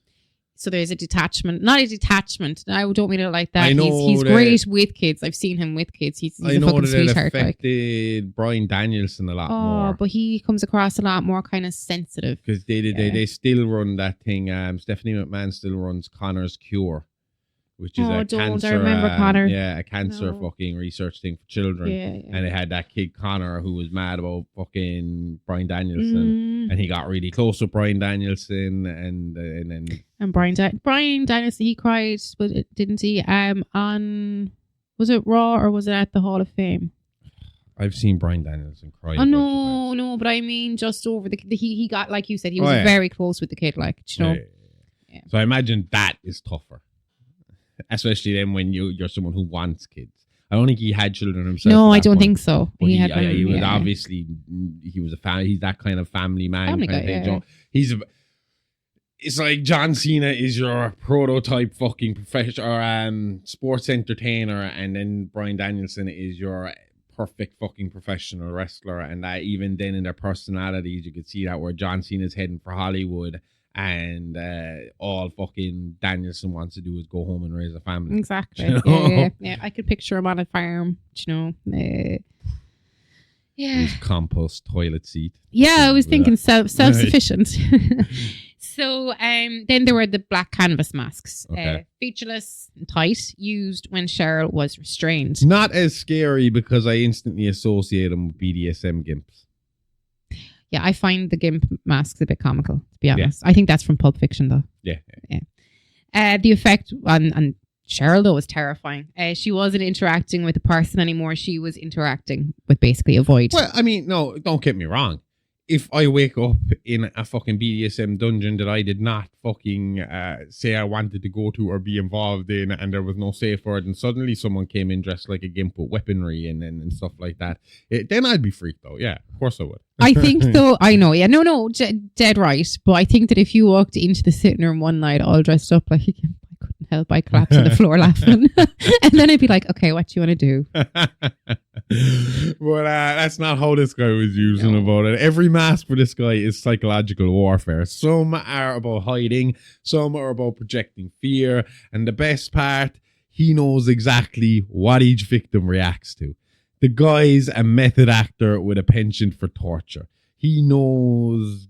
[SPEAKER 5] So there's a detachment. Not a detachment. I don't mean it like that.
[SPEAKER 4] I know
[SPEAKER 5] he's great with kids. I've seen him with kids. He's a fucking sweetheart.
[SPEAKER 4] I know that affected Bryan Danielson a lot more.
[SPEAKER 5] Oh, but he comes across a lot more kind of sensitive.
[SPEAKER 4] Because they still run that thing. Stephanie McMahon still runs Connor's Cure, which is a cancer.
[SPEAKER 5] I remember Connor.
[SPEAKER 4] Yeah, a cancer fucking research thing for children. Yeah. And they had that kid Connor who was mad about fucking Bryan Danielson, and he got really close with Bryan Danielson, and
[SPEAKER 5] Bryan Danielson, he cried, didn't he? On, was it Raw or was it at the Hall of Fame?
[SPEAKER 4] I've seen Bryan Danielson cry.
[SPEAKER 5] Oh no, but I mean just over he got, like you said, he was very close with the kid, you know.
[SPEAKER 4] Yeah. So I imagine that is tougher. Especially then when you're someone who wants kids. I don't think he had children himself.
[SPEAKER 5] No, I don't think so.
[SPEAKER 4] He was obviously, he was he's that kind of family man.
[SPEAKER 5] Family
[SPEAKER 4] kind
[SPEAKER 5] guy,
[SPEAKER 4] of thing. it's like John Cena is your prototype fucking professional or sports entertainer, and then Bryan Danielson is your perfect fucking professional wrestler. And that even then in their personalities, you could see that where John Cena's heading for Hollywood, and all fucking Danielson wants to do is go home and raise a family.
[SPEAKER 5] Exactly.
[SPEAKER 4] You know?
[SPEAKER 5] Yeah. I could picture him on a farm, yeah.
[SPEAKER 4] His compost toilet seat.
[SPEAKER 5] Yeah, I was thinking self-sufficient. So then there were the black canvas masks,
[SPEAKER 4] Okay.
[SPEAKER 5] featureless and tight, used when Cheryl was restrained.
[SPEAKER 4] Not as scary because I instantly associate them with BDSM gimps.
[SPEAKER 5] Yeah, I find the gimp masks a bit comical, to be honest. I think that's from Pulp Fiction, though.
[SPEAKER 4] Yeah.
[SPEAKER 5] The effect on Cheryl, though, was terrifying. She wasn't interacting with a person anymore. She was interacting with basically a void.
[SPEAKER 4] Well, I mean, no, don't get me wrong. If I wake up in a fucking BDSM dungeon that I did not fucking say I wanted to go to or be involved in, and there was no safe word, and suddenly someone came in dressed like a gimp with weaponry and stuff like that, then I'd be freaked out. Yeah, of course I would.
[SPEAKER 5] I think, though, I know, yeah, no, dead right. But I think that if you walked into the sitting room one night all dressed up like a gimp, I couldn't help. I collapse on the floor laughing. And then I'd be like, okay, what do you want to do?
[SPEAKER 4] But that's not how this guy was using about it. Every mask for this guy is psychological warfare. Some are about hiding, some are about projecting fear, and the best part, he knows exactly what each victim reacts to. The guy's a method actor with a penchant for torture. He knows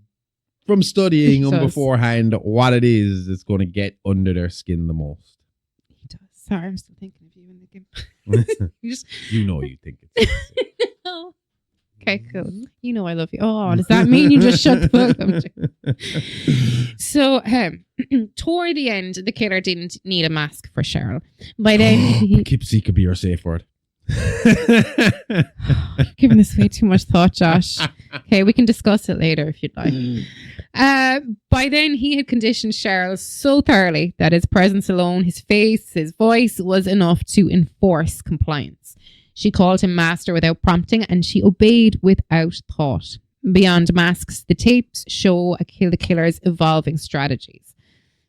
[SPEAKER 4] from studying them beforehand what it is that's going to get under their skin the most.
[SPEAKER 5] He does. Sorry, I'm still thinking of you in the gimp.
[SPEAKER 4] You know you think it's
[SPEAKER 5] No. Okay, cool. You know I love you. Oh, does that mean you just shut the book? So, toward the end, the killer didn't need a mask for Cheryl. By then,
[SPEAKER 4] Poughkeepsie could be your safe word.
[SPEAKER 5] You're giving this way too much thought, Josh. Okay, we can discuss it later if you'd like. By then, he had conditioned Cheryl so thoroughly that his presence alone, his face, his voice was enough to enforce compliance. She called him master without prompting, and she obeyed without thought. Beyond masks, the tapes show the killer's evolving strategies.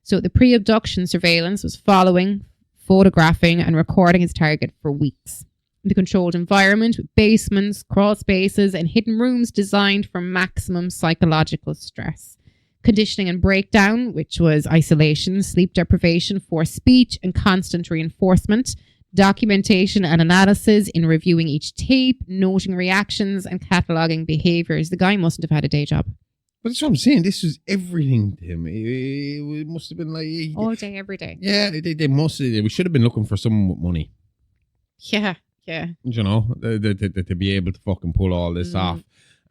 [SPEAKER 5] So the pre-abduction surveillance was following, photographing, and recording his target for weeks. The controlled environment with basements, crawl spaces, and hidden rooms designed for maximum psychological stress. Conditioning and breakdown, which was isolation, sleep deprivation, forced speech, and constant reinforcement. Documentation and analysis in reviewing each tape, noting reactions, and cataloguing behaviors. The guy mustn't have had a day job.
[SPEAKER 4] But that's what I'm saying. This was everything to him. It must have been like...
[SPEAKER 5] all day, every day.
[SPEAKER 4] Yeah, they must have... We should have been looking for someone with money.
[SPEAKER 5] Yeah.
[SPEAKER 4] You know, to be able to fucking pull all this off.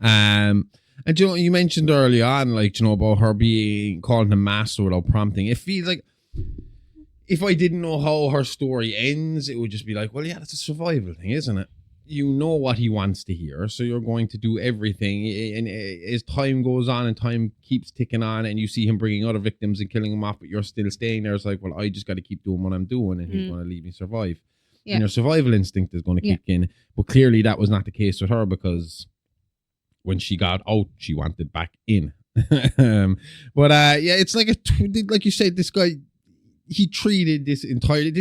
[SPEAKER 4] And you know, you mentioned early on, like, you know, about her being called a master without prompting. It feels like if I didn't know how her story ends, it would just be like, well, yeah, that's a survival thing, isn't it? You know what he wants to hear, so you're going to do everything. And as time goes on and time keeps ticking on, and you see him bringing other victims and killing them off, but you're still staying there. It's like, well, I just got to keep doing what I'm doing, and he's going to leave me survive. Yeah. And your survival instinct is going to kick in. But clearly that was not the case with her, because when she got out, she wanted back in. But yeah, it's like like you said, this guy, he treated this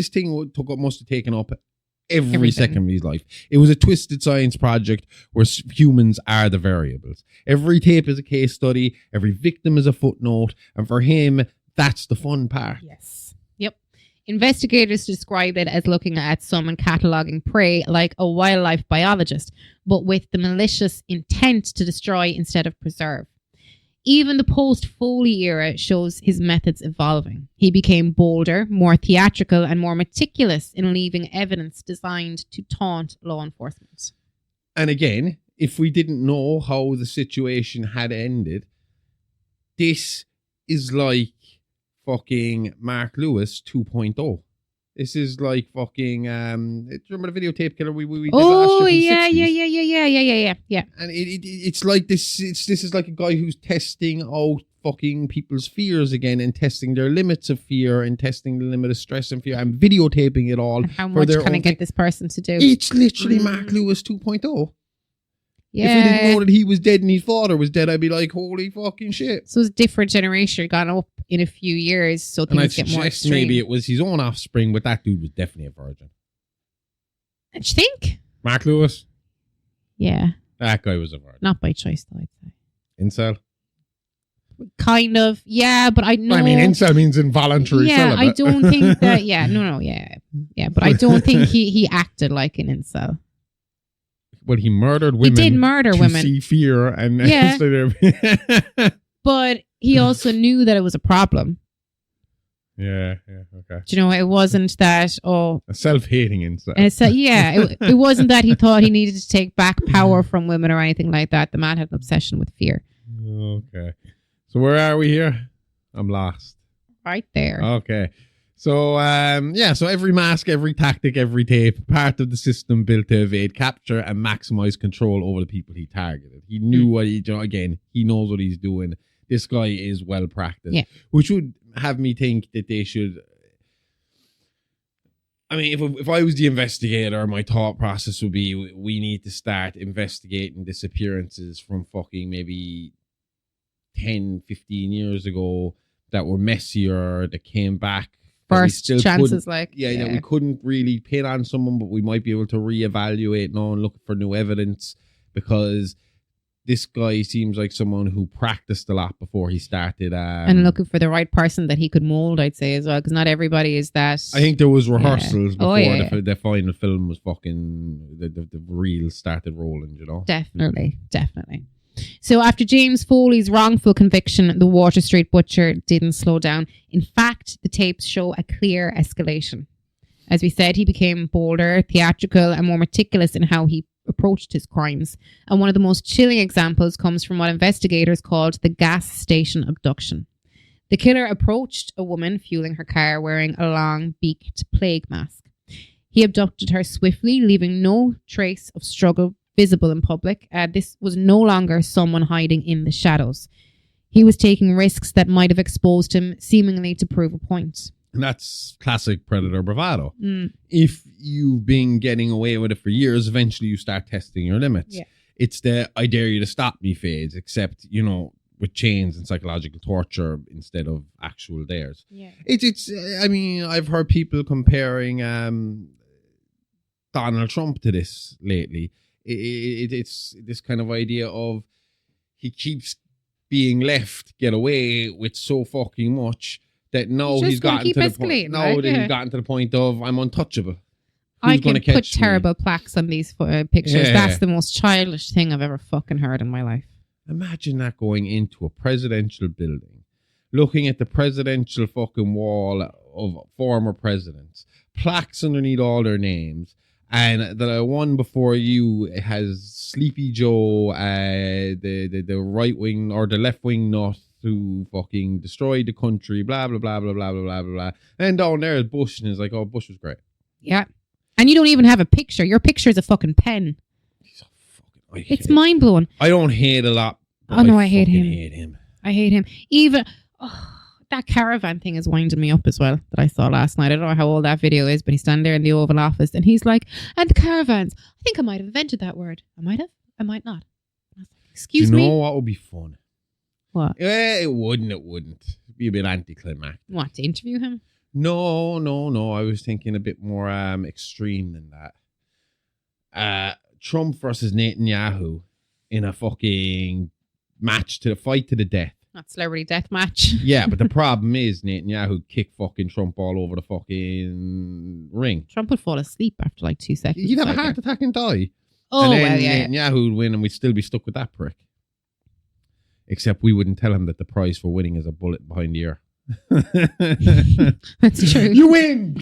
[SPEAKER 4] thing must have taken up every second of his life. It was a twisted science project where humans are the variables. Every tape is a case study. Every victim is a footnote. And for him, that's the fun part.
[SPEAKER 5] Yes. Yep. Investigators describe it as looking at someone cataloguing prey like a wildlife biologist, but with the malicious intent to destroy instead of preserve. Even the post-Foley era shows his methods evolving. He became bolder, more theatrical, and more meticulous in leaving evidence designed to taunt law enforcement.
[SPEAKER 4] And again, if we didn't know how the situation had ended, this is like fucking Mark Lewis 2.0. This is like fucking, do you remember the videotape killer we did last year?
[SPEAKER 5] Yeah.
[SPEAKER 4] And it's like this is like a guy who's testing out fucking people's fears again, and testing their limits of fear, and testing the limit of stress and fear, and videotaping it all.
[SPEAKER 5] And how much can I get this person to do?
[SPEAKER 4] It's literally Mark Lewis 2.0.
[SPEAKER 5] Yeah.
[SPEAKER 4] If we didn't know that he was dead and his father was dead, I'd be like, holy fucking shit.
[SPEAKER 5] So it's a different generation gone up in a few years, so
[SPEAKER 4] And I
[SPEAKER 5] things get more
[SPEAKER 4] suggest
[SPEAKER 5] extreme.
[SPEAKER 4] maybe it was his own offspring, but that dude was definitely a virgin.
[SPEAKER 5] Do you think?
[SPEAKER 4] Mark Lewis,
[SPEAKER 5] Yeah.
[SPEAKER 4] that guy was a virgin.
[SPEAKER 5] Not by choice, though, I'd say.
[SPEAKER 4] Incel?
[SPEAKER 5] Kind of. Yeah, but I know.
[SPEAKER 4] I mean, incel means involuntary
[SPEAKER 5] yeah,
[SPEAKER 4] celibate.
[SPEAKER 5] I don't think that. Yeah, no, yeah. Yeah, but I don't think he acted like an incel.
[SPEAKER 4] Well, he murdered women.
[SPEAKER 5] He did murder
[SPEAKER 4] to
[SPEAKER 5] women.
[SPEAKER 4] see fear and
[SPEAKER 5] Yeah.
[SPEAKER 4] yeah,
[SPEAKER 5] But he also knew that it was a problem.
[SPEAKER 4] okay.
[SPEAKER 5] Do you know, it wasn't that,
[SPEAKER 4] A self-hating incel.
[SPEAKER 5] it wasn't that he thought he needed to take back power from women or anything like that. The man had an obsession with fear.
[SPEAKER 4] Okay. So where are we here? I'm lost.
[SPEAKER 5] Right there.
[SPEAKER 4] Okay. So, so every mask, every tactic, every tape, part of the system built to evade capture and maximize control over the people he targeted. He knew what he knows what he's doing. This guy is well practiced.
[SPEAKER 5] Yeah.
[SPEAKER 4] Which would have me think that they should... I mean, if I was the investigator, my thought process would be we need to start investigating disappearances from fucking maybe 10, 15 years ago that were messier, that came back.
[SPEAKER 5] First chances, like.
[SPEAKER 4] We couldn't really pin on someone, but we might be able to reevaluate now and look for new evidence, because this guy seems like someone who practiced a lot before he started.
[SPEAKER 5] And looking for the right person that he could mold, I'd say, as well, because not everybody is that.
[SPEAKER 4] I think there was rehearsals before
[SPEAKER 5] the
[SPEAKER 4] the final film was fucking, the reels started rolling, you know?
[SPEAKER 5] Definitely. So after James Foley's wrongful conviction, the Water Street Butcher didn't slow down. In fact, the tapes show a clear escalation. As we said, he became bolder, theatrical, and more meticulous in how he approached his crimes. And one of the most chilling examples comes from what investigators called the gas station abduction. The killer approached a woman fueling her car wearing a long beaked plague mask. He abducted her swiftly, leaving no trace of struggle visible in public. This was no longer someone hiding in the shadows. He was taking risks that might have exposed him, seemingly to prove a point.
[SPEAKER 4] And that's classic predator bravado. If you've been getting away with it for years, eventually you start testing your limits.
[SPEAKER 5] Yeah.
[SPEAKER 4] It's the I dare you to stop me phase, except, with chains and psychological torture instead of actual dares.
[SPEAKER 5] Yeah.
[SPEAKER 4] It's I mean, I've heard people comparing Donald Trump to this lately. It's this kind of idea of he keeps being left get away with so fucking much that now he's gotten to the point. Now that he's gotten to the point of I'm untouchable.
[SPEAKER 5] I can put terrible plaques on these pictures.
[SPEAKER 4] Yeah.
[SPEAKER 5] That's the most childish thing I've ever fucking heard in my life.
[SPEAKER 4] Imagine that going into a presidential building, looking at the presidential fucking wall of former presidents, plaques underneath all their names. And the one before you has Sleepy Joe, the right wing or the left wing nut who fucking destroyed the country, blah, blah, blah, blah, blah, blah, blah, blah. And down there is Bush, and it's like, oh, Bush was great.
[SPEAKER 5] Yeah. And you don't even have a picture. Your picture is a fucking pen. It's mind blowing.
[SPEAKER 4] I don't hate a lot.
[SPEAKER 5] Oh, no, I hate him.
[SPEAKER 4] I hate him.
[SPEAKER 5] Even... that caravan thing is winding me up as well that I saw last night. I don't know how old that video is, but he's standing there in the Oval Office and he's like, and the caravans. I think I might have invented that word. I might have. I might not. I was like, excuse me?
[SPEAKER 4] You know what would be fun?
[SPEAKER 5] What?
[SPEAKER 4] It wouldn't. It'd be a bit anticlimactic.
[SPEAKER 5] What, to interview him?
[SPEAKER 4] No. I was thinking a bit more extreme than that. Trump versus Netanyahu in a fucking fight to the death.
[SPEAKER 5] Not celebrity death match.
[SPEAKER 4] Yeah, but the problem is Netanyahu kicked fucking Trump all over the fucking ring.
[SPEAKER 5] Trump would fall asleep after like 2 seconds.
[SPEAKER 4] He'd have a heart attack and die.
[SPEAKER 5] Oh,
[SPEAKER 4] and then
[SPEAKER 5] well, yeah.
[SPEAKER 4] Netanyahu would win and we'd still be stuck with that prick. Except we wouldn't tell him that the prize for winning is a bullet behind the ear.
[SPEAKER 5] That's true.
[SPEAKER 4] You win!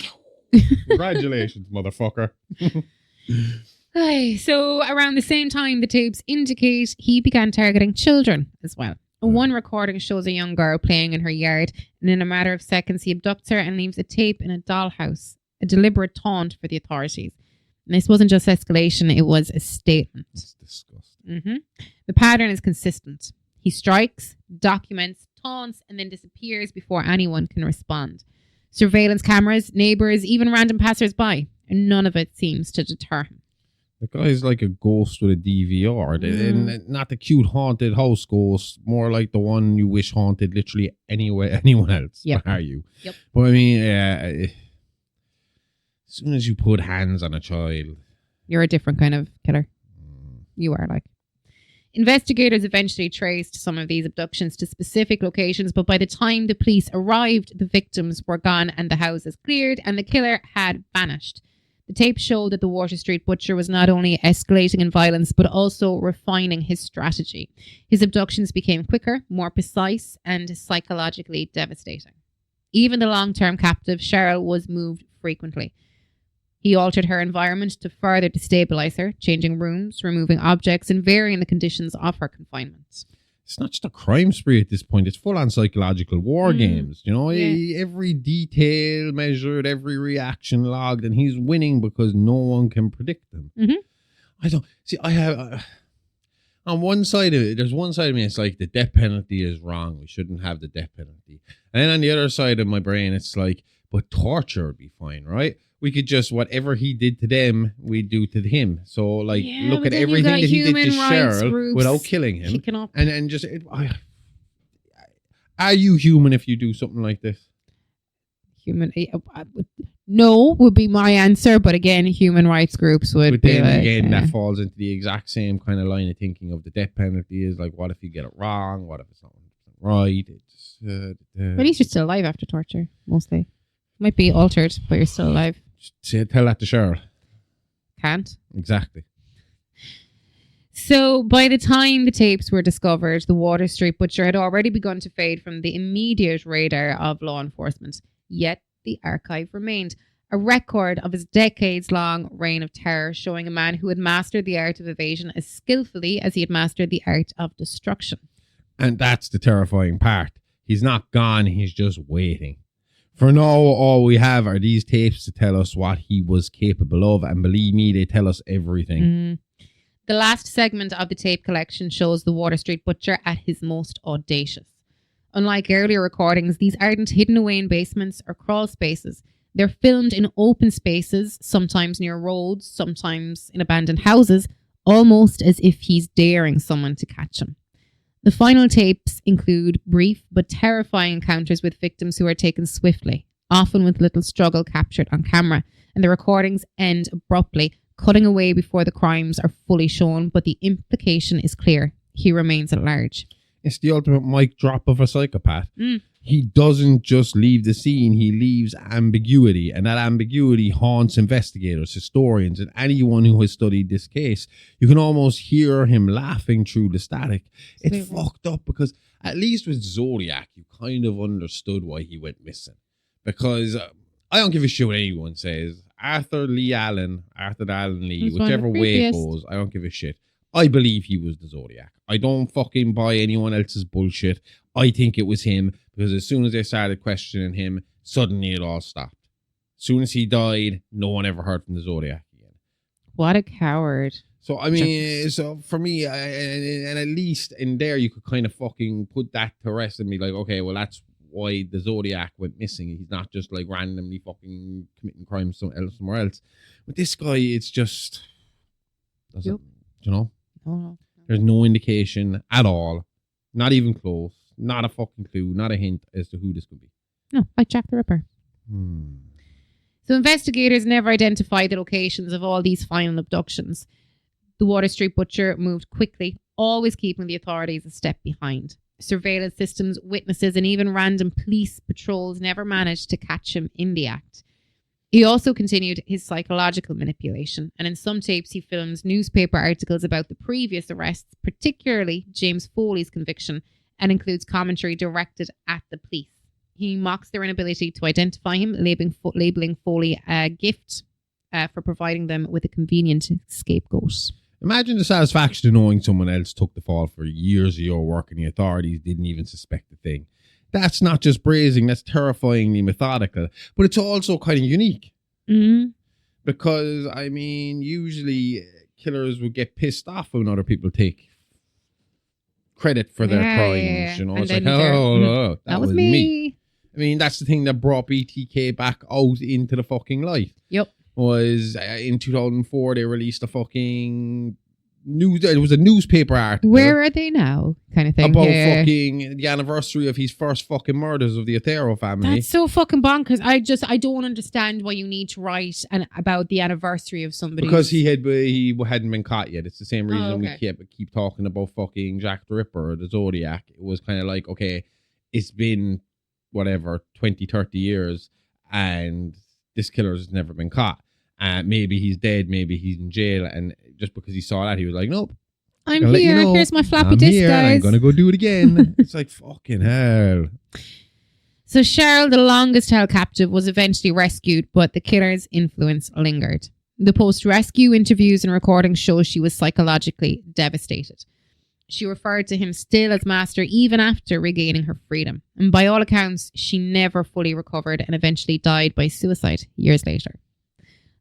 [SPEAKER 4] Congratulations, motherfucker.
[SPEAKER 5] So around the same time, the tapes indicate he began targeting children as well. One recording shows a young girl playing in her yard, and in a matter of seconds, he abducts her and leaves a tape in a dollhouse, a deliberate taunt for the authorities. And this wasn't just escalation, it was a statement.
[SPEAKER 4] It's disgusting.
[SPEAKER 5] Mm-hmm. The pattern is consistent. He strikes, documents, taunts, and then disappears before anyone can respond. Surveillance cameras, neighbours, even random passers-by, and none of it seems to deter him.
[SPEAKER 4] The guy's like a ghost with a DVR. And not the cute haunted house ghost, more like the one you wish haunted literally anyone else.
[SPEAKER 5] Yep.
[SPEAKER 4] Are you?
[SPEAKER 5] Yep.
[SPEAKER 4] But I mean, as soon as you put hands on a child,
[SPEAKER 5] You're a different kind of killer. You are like. Investigators eventually traced some of these abductions to specific locations, but by the time the police arrived, the victims were gone and the houses cleared, and the killer had vanished. The tape showed that the Water Street Butcher was not only escalating in violence, but also refining his strategy. His abductions became quicker, more precise, and psychologically devastating. Even the long-term captive, Cheryl, was moved frequently. He altered her environment to further destabilize her, changing rooms, removing objects, and varying the conditions of her confinement.
[SPEAKER 4] it's not just a crime spree at this point. It's full-on psychological war games. You know, every detail measured, every reaction logged, and he's winning because no one can predict them. I don't see. I have on one side of it. There's one side of me. It's like the death penalty is wrong. We shouldn't have the death penalty. And then on the other side of my brain, it's like, but torture would be fine, right? We could just, whatever he did to them, we do to him. So, like, look at everything that he did to Cheryl without killing him. And just, are you human if you do something like this?
[SPEAKER 5] Human, no would be my answer, but again, human rights groups would.
[SPEAKER 4] But then again, that falls into the exact same kind of line of thinking of the death penalty is like, what if you get it wrong? What if it's not right? It's,
[SPEAKER 5] at least you're still alive after torture, mostly. Might be altered, but you're still alive.
[SPEAKER 4] Tell that to Cheryl.
[SPEAKER 5] Can't.
[SPEAKER 4] Exactly.
[SPEAKER 5] So by the time the tapes were discovered, the Water Street Butcher had already begun to fade from the immediate radar of law enforcement. Yet the archive remained, a record of his decades-long reign of terror, showing a man who had mastered the art of evasion as skillfully as he had mastered the art of destruction.
[SPEAKER 4] And that's the terrifying part. He's not gone, he's just waiting. For now, all we have are these tapes to tell us what he was capable of, and believe me, they tell us everything.
[SPEAKER 5] The last segment of the tape collection shows the Water Street Butcher at his most audacious. Unlike earlier recordings, these aren't hidden away in basements or crawl spaces. They're filmed in open spaces, sometimes near roads, sometimes in abandoned houses, almost as if he's daring someone to catch him. The final tapes include brief but terrifying encounters with victims who are taken swiftly, often with little struggle captured on camera, and the recordings end abruptly, cutting away before the crimes are fully shown, but the implication is clear. He remains at large.
[SPEAKER 4] It's the ultimate mic drop of a psychopath. He doesn't just leave the scene, he leaves ambiguity, and that ambiguity haunts investigators, historians, and anyone who has studied this case. You can almost hear him laughing through the static. It's fucked up because at least with Zodiac, you kind of understood why he went missing. Because I don't give a shit what anyone says. Arthur Allen Lee, whichever way it goes, I don't give a shit. I believe he was the Zodiac. I don't fucking buy anyone else's bullshit. I think it was him because as soon as they started questioning him, suddenly it all stopped. As soon as he died, no one ever heard from the Zodiac again.
[SPEAKER 5] What a coward.
[SPEAKER 4] So, I mean, so for me, and at least in there, you could kind of fucking put that to rest and be like, okay, well, that's why the Zodiac went missing. He's not just like randomly fucking committing crimes somewhere else. But this guy, it's just, doesn't, you know?
[SPEAKER 5] No.
[SPEAKER 4] There's no indication at all. Not even close. Not a fucking clue. Not a hint as to who this could be.
[SPEAKER 5] No, like Jack the Ripper. So investigators never identified the locations of all these final abductions. The Water Street Butcher moved quickly, always keeping the authorities a step behind. Surveillance systems, witnesses, and even random police patrols never managed to catch him in the act. He also continued his psychological manipulation, and in some tapes he films newspaper articles about the previous arrests, particularly James Foley's conviction, and includes commentary directed at the police. He mocks their inability to identify him, labeling Foley a gift for providing them with a convenient scapegoat.
[SPEAKER 4] Imagine the satisfaction of knowing someone else took the fall for years of your work and the authorities didn't even suspect a thing. That's not just brazen, that's terrifyingly methodical. But it's also kind of unique. Because, I mean, usually killers would get pissed off when other people take credit for their crimes. You know, it's like, oh, that was me. I mean, that's the thing that brought BTK back out into the fucking light.
[SPEAKER 5] Yep.
[SPEAKER 4] was in 2004 they released a fucking news. It was a newspaper article.
[SPEAKER 5] Where are they now? Kind of thing.
[SPEAKER 4] About
[SPEAKER 5] Yeah.
[SPEAKER 4] fucking the anniversary of his first fucking murders of the Otero family.
[SPEAKER 5] That's so fucking bonkers. I don't understand why you need to write about the anniversary of somebody.
[SPEAKER 4] Because he hadn't been caught yet. It's the same reason
[SPEAKER 5] okay.
[SPEAKER 4] we keep talking about fucking Jack the Ripper or the Zodiac. It was kind of like, okay, it's been whatever 20, 30 years and this killer has never been caught. Maybe he's dead, maybe he's in jail, and just because he saw that, he was like, nope.
[SPEAKER 5] I'm here. Here's my floppy disk, guys.
[SPEAKER 4] I'm gonna go do it again. It's like fucking hell.
[SPEAKER 5] So Cheryl, the longest held captive, was eventually rescued, but the killer's influence lingered. The post-rescue interviews and recordings show she was psychologically devastated. She referred to him still as master even after regaining her freedom. And by all accounts, she never fully recovered and eventually died by suicide years later.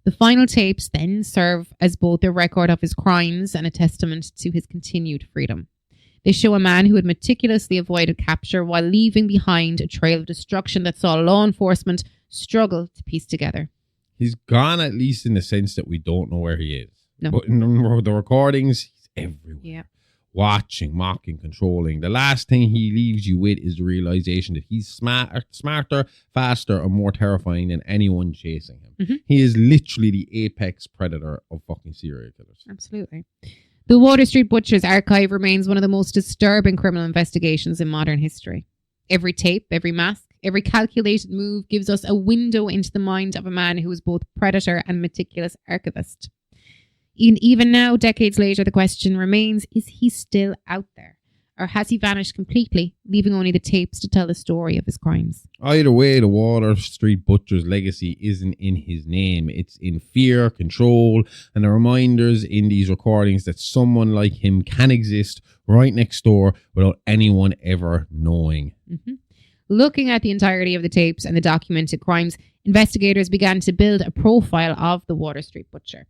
[SPEAKER 5] The final tapes then serve as both a record of his crimes and a testament to his continued freedom. They show a man who had meticulously avoided capture while leaving behind a trail of destruction that saw law enforcement struggle to piece together.
[SPEAKER 4] He's gone, at least in the sense that we don't know where he is.
[SPEAKER 5] No.
[SPEAKER 4] But in the recordings, he's everywhere.
[SPEAKER 5] Yeah.
[SPEAKER 4] Watching, mocking, controlling. The last thing he leaves you with is the realization that he's smarter, faster, and more terrifying than anyone chasing him.
[SPEAKER 5] Mm-hmm.
[SPEAKER 4] He is literally the apex predator of fucking serial killers.
[SPEAKER 5] Absolutely. The Water Street Butcher's archive remains one of the most disturbing criminal investigations in modern history. Every tape, every mask, every calculated move gives us a window into the mind of a man who was both predator and meticulous archivist. Even now, decades later, the question remains, is he still out there? Or has he vanished completely, leaving only the tapes to tell the story of his crimes?
[SPEAKER 4] Either way, the Water Street Butcher's legacy isn't in his name. It's in fear, control, and the reminders in these recordings that someone like him can exist right next door without anyone ever knowing.
[SPEAKER 5] Mm-hmm. Looking at the entirety of the tapes and the documented crimes, investigators began to build a profile of the Water Street Butcher.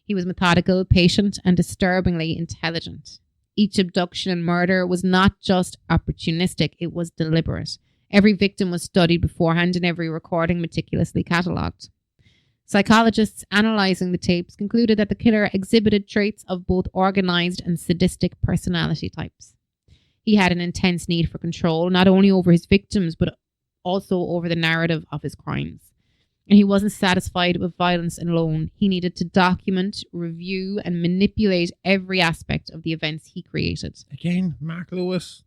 [SPEAKER 5] He was methodical, patient, and disturbingly intelligent. Each abduction and murder was not just opportunistic, it was deliberate. Every victim was studied beforehand and every recording meticulously catalogued. Psychologists analysing the tapes concluded that the killer exhibited traits of both organised and sadistic personality types. He had an intense need for control, not only over his victims, but also over the narrative of his crimes. And he wasn't satisfied with violence alone. He needed to document, review, and manipulate every aspect of the events he created.
[SPEAKER 4] Again, Mark Lewis,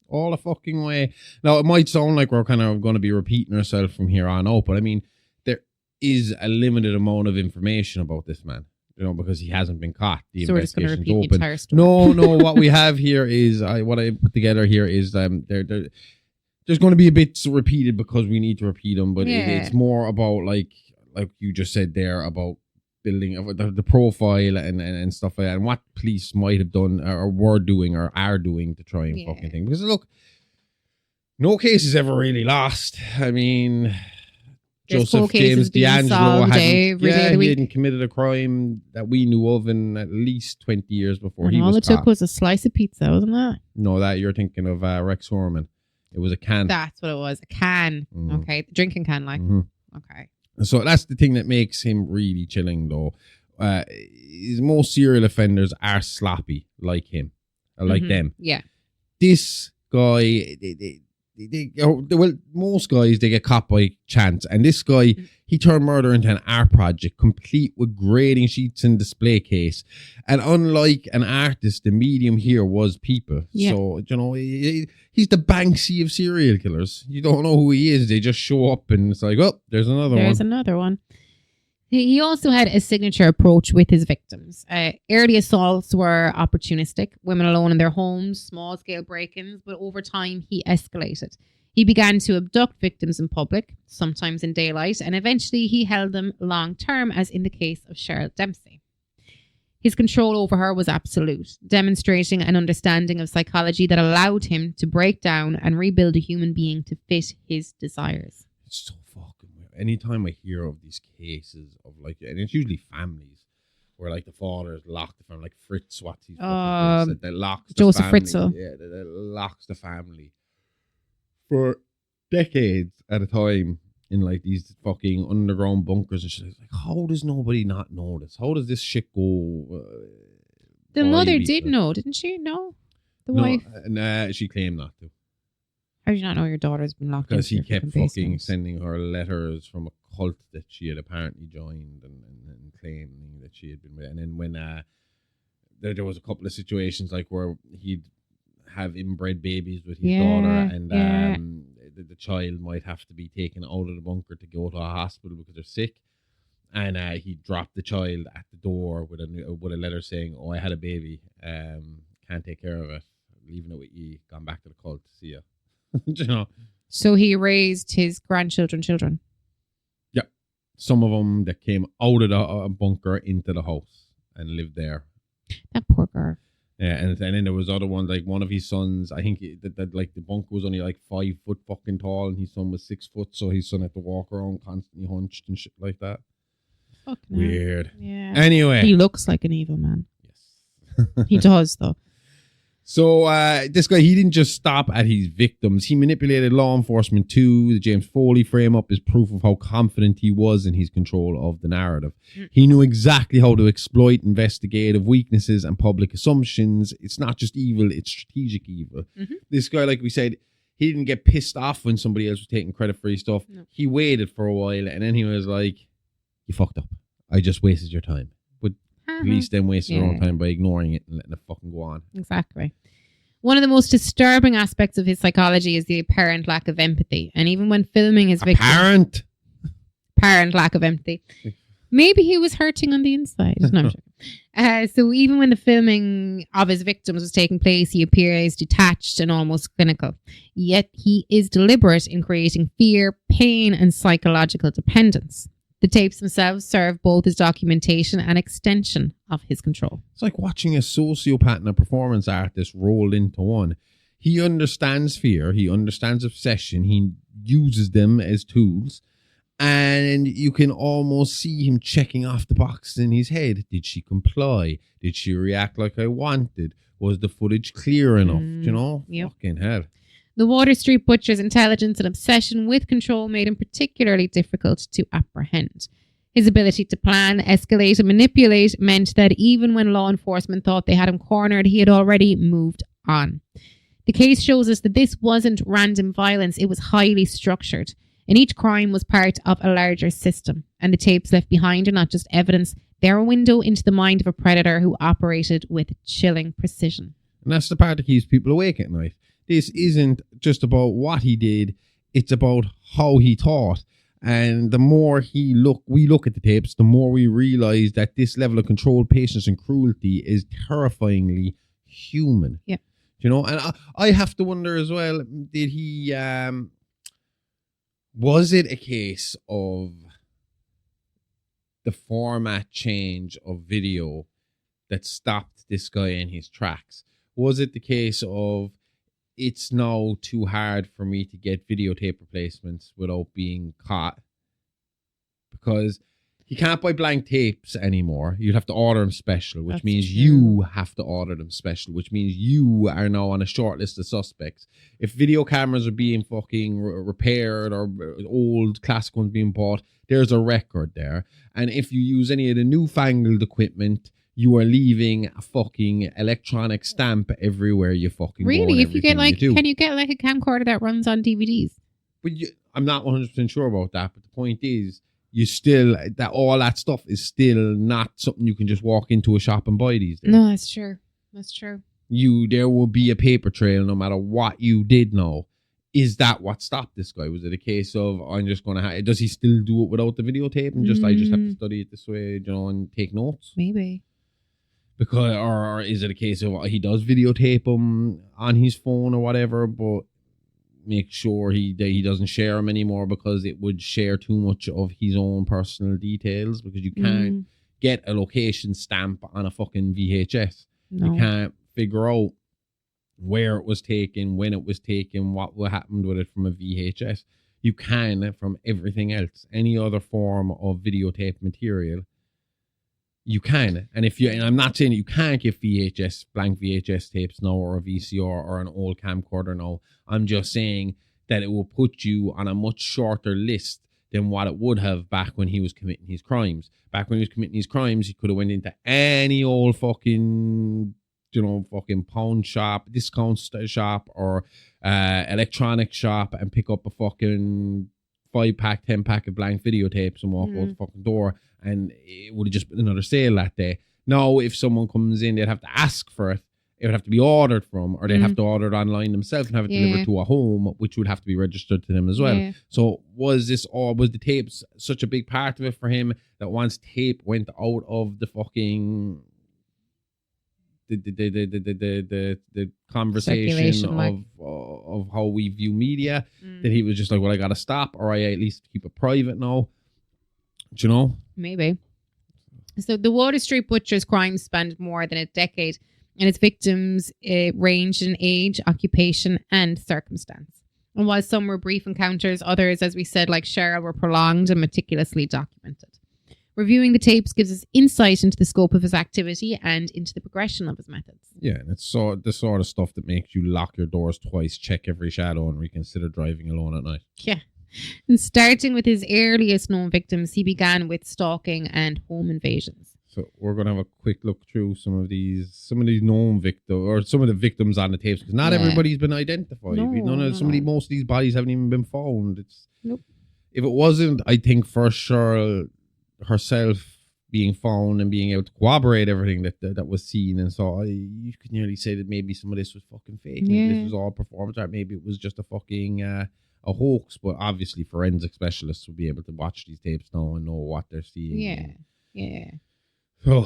[SPEAKER 4] all the fucking way. Now, it might sound like we're kind of going to be repeating ourselves from here on out, but I mean, there is a limited amount of information about this man, you know, because he hasn't been caught. The
[SPEAKER 5] So we're just going to
[SPEAKER 4] investigation's
[SPEAKER 5] repeat the
[SPEAKER 4] open.
[SPEAKER 5] entire story.
[SPEAKER 4] No, what we have here is, what I put together here is there's going to be a bit repeated because we need to repeat them, but it's more about like you just said there about building the profile and stuff like that, and what police might have done or were doing or are doing to try and fucking thing. Because look, no case is ever really lost. I mean,
[SPEAKER 5] There's
[SPEAKER 4] Joseph James D'Angelo hadn't committed a crime that we knew of in at least 20 years before
[SPEAKER 5] and
[SPEAKER 4] he was
[SPEAKER 5] all it
[SPEAKER 4] caught.
[SPEAKER 5] took was a slice of pizza, wasn't that?
[SPEAKER 4] No, that you're thinking of Rex Horman. It was a can.
[SPEAKER 5] That's what it was. A can. Okay. The drinking can, like. Okay.
[SPEAKER 4] So that's the thing that makes him really chilling, though. Most serial offenders are sloppy, like him, like them.
[SPEAKER 5] Yeah.
[SPEAKER 4] This guy, most guys, they get caught by chance. And this guy, he turned murder into an art project, complete with grading sheets and display case. And unlike an artist, the medium here was people.
[SPEAKER 5] Yeah.
[SPEAKER 4] So, you know, he's the Banksy of serial killers. You don't know who he is. They just show up and it's like, oh, there's another one.
[SPEAKER 5] He also had a signature approach with his victims. Early assaults were opportunistic, women alone in their homes, small-scale break-ins, but over time he escalated. He began to abduct victims in public, sometimes in daylight, and eventually he held them long-term, as in the case of Cheryl Dempsey. His control over her was absolute, demonstrating an understanding of psychology that allowed him to break down and rebuild a human being to fit his desires.
[SPEAKER 4] It's so fucking weird. Anytime I hear of these cases of like, and it's usually families where like the father is locked the family, like Fritz, what's his that locks
[SPEAKER 5] Joseph
[SPEAKER 4] the family.
[SPEAKER 5] Fritzl.
[SPEAKER 4] Yeah, that locks the family for decades at a time in like these fucking underground bunkers and shit. Like, how does nobody not know this? How does this shit go?
[SPEAKER 5] The mother did know, didn't she? No, the wife.
[SPEAKER 4] She claimed not to.
[SPEAKER 5] How do you not know your daughter's been locked?
[SPEAKER 4] Because
[SPEAKER 5] into
[SPEAKER 4] he kept
[SPEAKER 5] your
[SPEAKER 4] fucking
[SPEAKER 5] basement?
[SPEAKER 4] sending her letters from a cult that she had apparently joined and claiming that she had been with. And then when there was a couple of situations like where he'd have inbred babies with his daughter, and the child might have to be taken out of the bunker to go to a hospital because they're sick. And he dropped the child at the door with a letter saying, "Oh, I had a baby. Can't take care of it. Leaving it with you. Gone back to the cult. See ya." You know.
[SPEAKER 5] So he raised his children.
[SPEAKER 4] Yeah, some of them that came out of the bunker into the house and lived there.
[SPEAKER 5] That poor girl.
[SPEAKER 4] Yeah, and then there was other ones, like one of his sons. I think that like the bunker was only like 5 foot fucking tall, and his son was 6 foot, so his son had to walk around constantly hunched and shit like that.
[SPEAKER 5] Fucking
[SPEAKER 4] Weird.
[SPEAKER 5] hell. Yeah.
[SPEAKER 4] Anyway,
[SPEAKER 5] He looks like an evil man.
[SPEAKER 4] yes.
[SPEAKER 5] He does, though.
[SPEAKER 4] So this guy, he didn't just stop at his victims. He manipulated law enforcement too. The James Foley frame-up is proof of how confident he was in his control of the narrative. He knew exactly how to exploit investigative weaknesses and public assumptions. It's not just evil, it's strategic evil.
[SPEAKER 5] Mm-hmm.
[SPEAKER 4] This guy, like we said, he didn't get pissed off when somebody else was taking credit for his stuff.
[SPEAKER 5] No.
[SPEAKER 4] He waited for a while, and then he was like, "You fucked up. I just wasted your time." But police then wasted their own time by ignoring it and letting it fucking go on.
[SPEAKER 5] Exactly. One of the most disturbing aspects of his psychology is the apparent lack of empathy. And even when filming his victims... Apparent lack of empathy. Maybe he was hurting on the inside. No, I'm joking. So even when the filming of his victims was taking place, he appears detached and almost clinical. Yet he is deliberate in creating fear, pain, and psychological dependence. The tapes themselves serve both as documentation and extension of his control.
[SPEAKER 4] It's like watching a sociopath and a performance artist rolled into one. He understands fear. He understands obsession. He uses them as tools. And you can almost see him checking off the boxes in his head. Did she comply? Did she react like I wanted? Was the footage clear enough? You know?
[SPEAKER 5] Yep.
[SPEAKER 4] Fucking hell.
[SPEAKER 5] The Water Street Butcher's intelligence and obsession with control made him particularly difficult to apprehend. His ability to plan, escalate, and manipulate meant that even when law enforcement thought they had him cornered, he had already moved on. The case shows us that this wasn't random violence, it was highly structured. And each crime was part of a larger system. And the tapes left behind are not just evidence, they're a window into the mind of a predator who operated with chilling precision.
[SPEAKER 4] And that's the part that keeps people awake at night. This isn't just about what he did, it's about how he thought. And the more we look at the tapes, the more we realize that this level of control, patience, and cruelty is terrifyingly human.
[SPEAKER 5] Yeah.
[SPEAKER 4] You know, and I have to wonder as well, did he, was it a case of the format change of video that stopped this guy in his tracks? Was it the case of, it's now too hard for me to get videotape replacements without being caught? Because you can't buy blank tapes anymore. You'd have to order them special, which means you have to order them special, which means you are now on a short list of suspects. If video cameras are being fucking repaired or old classic ones being bought, there's a record there. And if you use any of the newfangled equipment, you are leaving a fucking electronic stamp everywhere you fucking go.
[SPEAKER 5] Really? If you get like,
[SPEAKER 4] can
[SPEAKER 5] you get like a camcorder that runs on DVDs?
[SPEAKER 4] But I'm not 100% sure about that. But the point is, you still, that all that stuff is still not something you can just walk into a shop and buy these days.
[SPEAKER 5] No, that's true. That's true.
[SPEAKER 4] There will be a paper trail no matter what you did now. Is that what stopped this guy? Was it a case of, I'm just going to does he still do it without the videotape and I just have to study it this way, you know, and take notes?
[SPEAKER 5] Maybe.
[SPEAKER 4] Because, or is it a case of he does videotape them on his phone or whatever, but make sure he doesn't share them anymore because it would share too much of his own personal details, because you can't get a location stamp on a fucking VHS.
[SPEAKER 5] No.
[SPEAKER 4] You can't figure out where it was taken, when it was taken, what happened with it from a VHS. You can from everything else. Any other form of videotape material, you can. And I'm not saying you can't get blank VHS tapes now, or a VCR or an old camcorder now. I'm just saying that it will put you on a much shorter list than what it would have back when he was committing his crimes. Back when he was committing his crimes, he could have went into any old fucking, fucking pawn shop, discount shop, or electronic shop and pick up a fucking 5-pack, 10-pack of blank videotapes and walk out the fucking door, and it would have just been another sale that day. Now, if someone comes in, they'd have to ask for it. It would have to be ordered from, or they'd have to order it online themselves and have it delivered to a home, which would have to be registered to them as well. Yeah. So was the tapes such a big part of it for him that once tape went out of the fucking the conversation of how we view media, that he was just like, well, I gotta stop, or I at least keep it private now. Do you know?
[SPEAKER 5] Maybe. So the Water Street Butcher's crimes spanned more than a decade, and its victims ranged in age, occupation, and circumstance. And while some were brief encounters, others, as we said, like Cheryl, were prolonged and meticulously documented. Reviewing the tapes gives us insight into the scope of his activity and into the progression of his methods.
[SPEAKER 4] Yeah, and it's the sort of stuff that makes you lock your doors twice, check every shadow, and reconsider driving alone at night.
[SPEAKER 5] Yeah. And starting with his earliest known victims, he began with stalking and home invasions.
[SPEAKER 4] So we're going to have a quick look through some of these known victims, or some of the victims on the tapes, because not everybody's been identified. Most of these bodies haven't even been found.
[SPEAKER 5] Nope.
[SPEAKER 4] If it wasn't, I think for sure herself being found and being able to corroborate everything that was seen and saw, you could nearly say that maybe some of this was fucking fake.
[SPEAKER 5] Yeah.
[SPEAKER 4] Maybe this was all performance art. Maybe it was just a fucking a hoax. But obviously, forensic specialists will be able to watch these tapes now and know what they're seeing.
[SPEAKER 5] Yeah.
[SPEAKER 4] So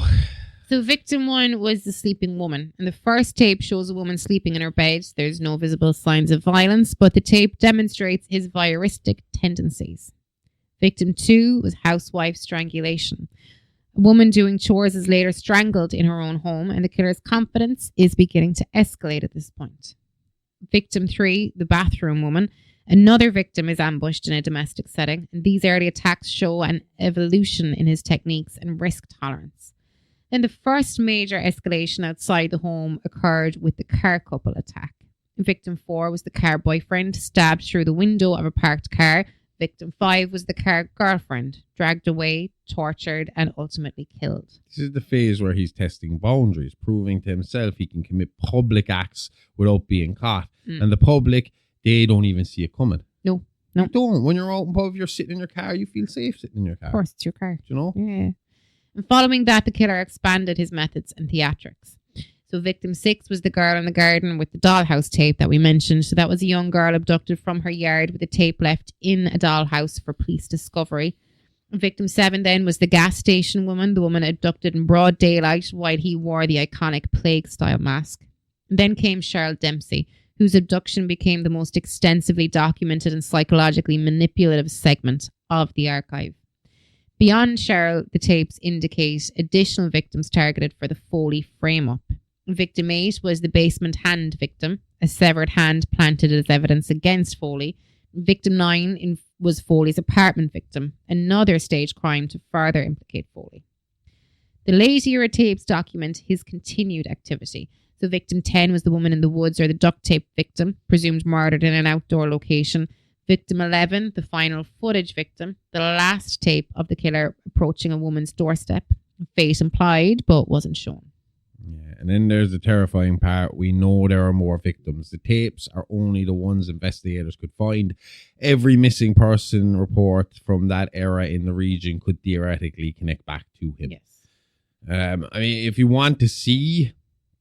[SPEAKER 5] victim 1 was the sleeping woman, and the first tape shows a woman sleeping in her bed. There's no visible signs of violence, but the tape demonstrates his voyeuristic tendencies. Victim 2 was housewife strangulation. A woman doing chores is later strangled in her own home, and the killer's confidence is beginning to escalate at this point. Victim 3, the bathroom woman. Another victim is ambushed in a domestic setting, and these early attacks show an evolution in his techniques and risk tolerance. Then the first major escalation outside the home occurred with the car couple attack. Victim 4 was the car boyfriend, stabbed through the window of a parked car. Victim 5 was the car girlfriend, dragged away, tortured, and ultimately killed.
[SPEAKER 4] This is the phase where he's testing boundaries, proving to himself he can commit public acts without being caught. And the public, they don't even see it coming.
[SPEAKER 5] No.
[SPEAKER 4] You don't. When you're out in pub, you're sitting in your car, you feel safe sitting in your car.
[SPEAKER 5] Of course, it's your car.
[SPEAKER 4] Do you know?
[SPEAKER 5] Yeah. And following that, the killer expanded his methods and theatrics. So victim 6 was the girl in the garden with the dollhouse tape that we mentioned. So that was a young girl abducted from her yard with the tape left in a dollhouse for police discovery. Victim 7 then was the gas station woman, the woman abducted in broad daylight while he wore the iconic plague-style mask. And then came Cheryl Dempsey, whose abduction became the most extensively documented and psychologically manipulative segment of the archive. Beyond Cheryl, the tapes indicate additional victims targeted for the Foley frame-up. Victim 8 was the basement hand victim, a severed hand planted as evidence against Foley. Victim 9 was Foley's apartment victim, another staged crime to further implicate Foley. The late era tapes document his continued activity. So victim 10 was the woman in the woods, or the duct tape victim, presumed murdered in an outdoor location. Victim 11, the final footage victim, the last tape of the killer approaching a woman's doorstep. Fate implied, but wasn't shown.
[SPEAKER 4] Yeah, and then there's the terrifying part. We know there are more victims. The tapes are only the ones investigators could find. Every missing person report from that era in the region could theoretically connect back to him.
[SPEAKER 5] Yes.
[SPEAKER 4] I mean, if you want to see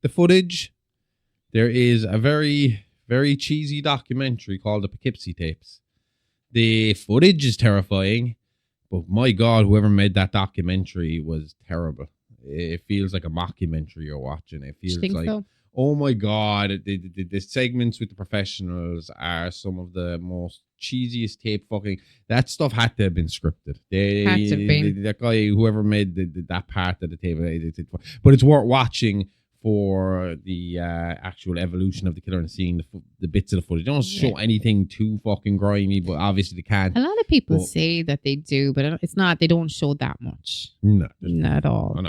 [SPEAKER 4] the footage, there is a very, very cheesy documentary called the Poughkeepsie tapes. The footage is terrifying, but my God, whoever made that documentary was terrible. It feels like a mockumentary you're watching. It feels like,
[SPEAKER 5] so?
[SPEAKER 4] Oh my God, the segments with the professionals are some of the most cheesiest tape fucking. That stuff had to have been scripted. That guy, whoever made that part of the tape, but it's worth watching for the actual evolution of the killer and seeing the bits of the footage. They don't show anything too fucking grimy, but obviously they can't.
[SPEAKER 5] A lot of people say that they do, but it's not. They don't show that much.
[SPEAKER 4] No,
[SPEAKER 5] not at all.
[SPEAKER 4] No,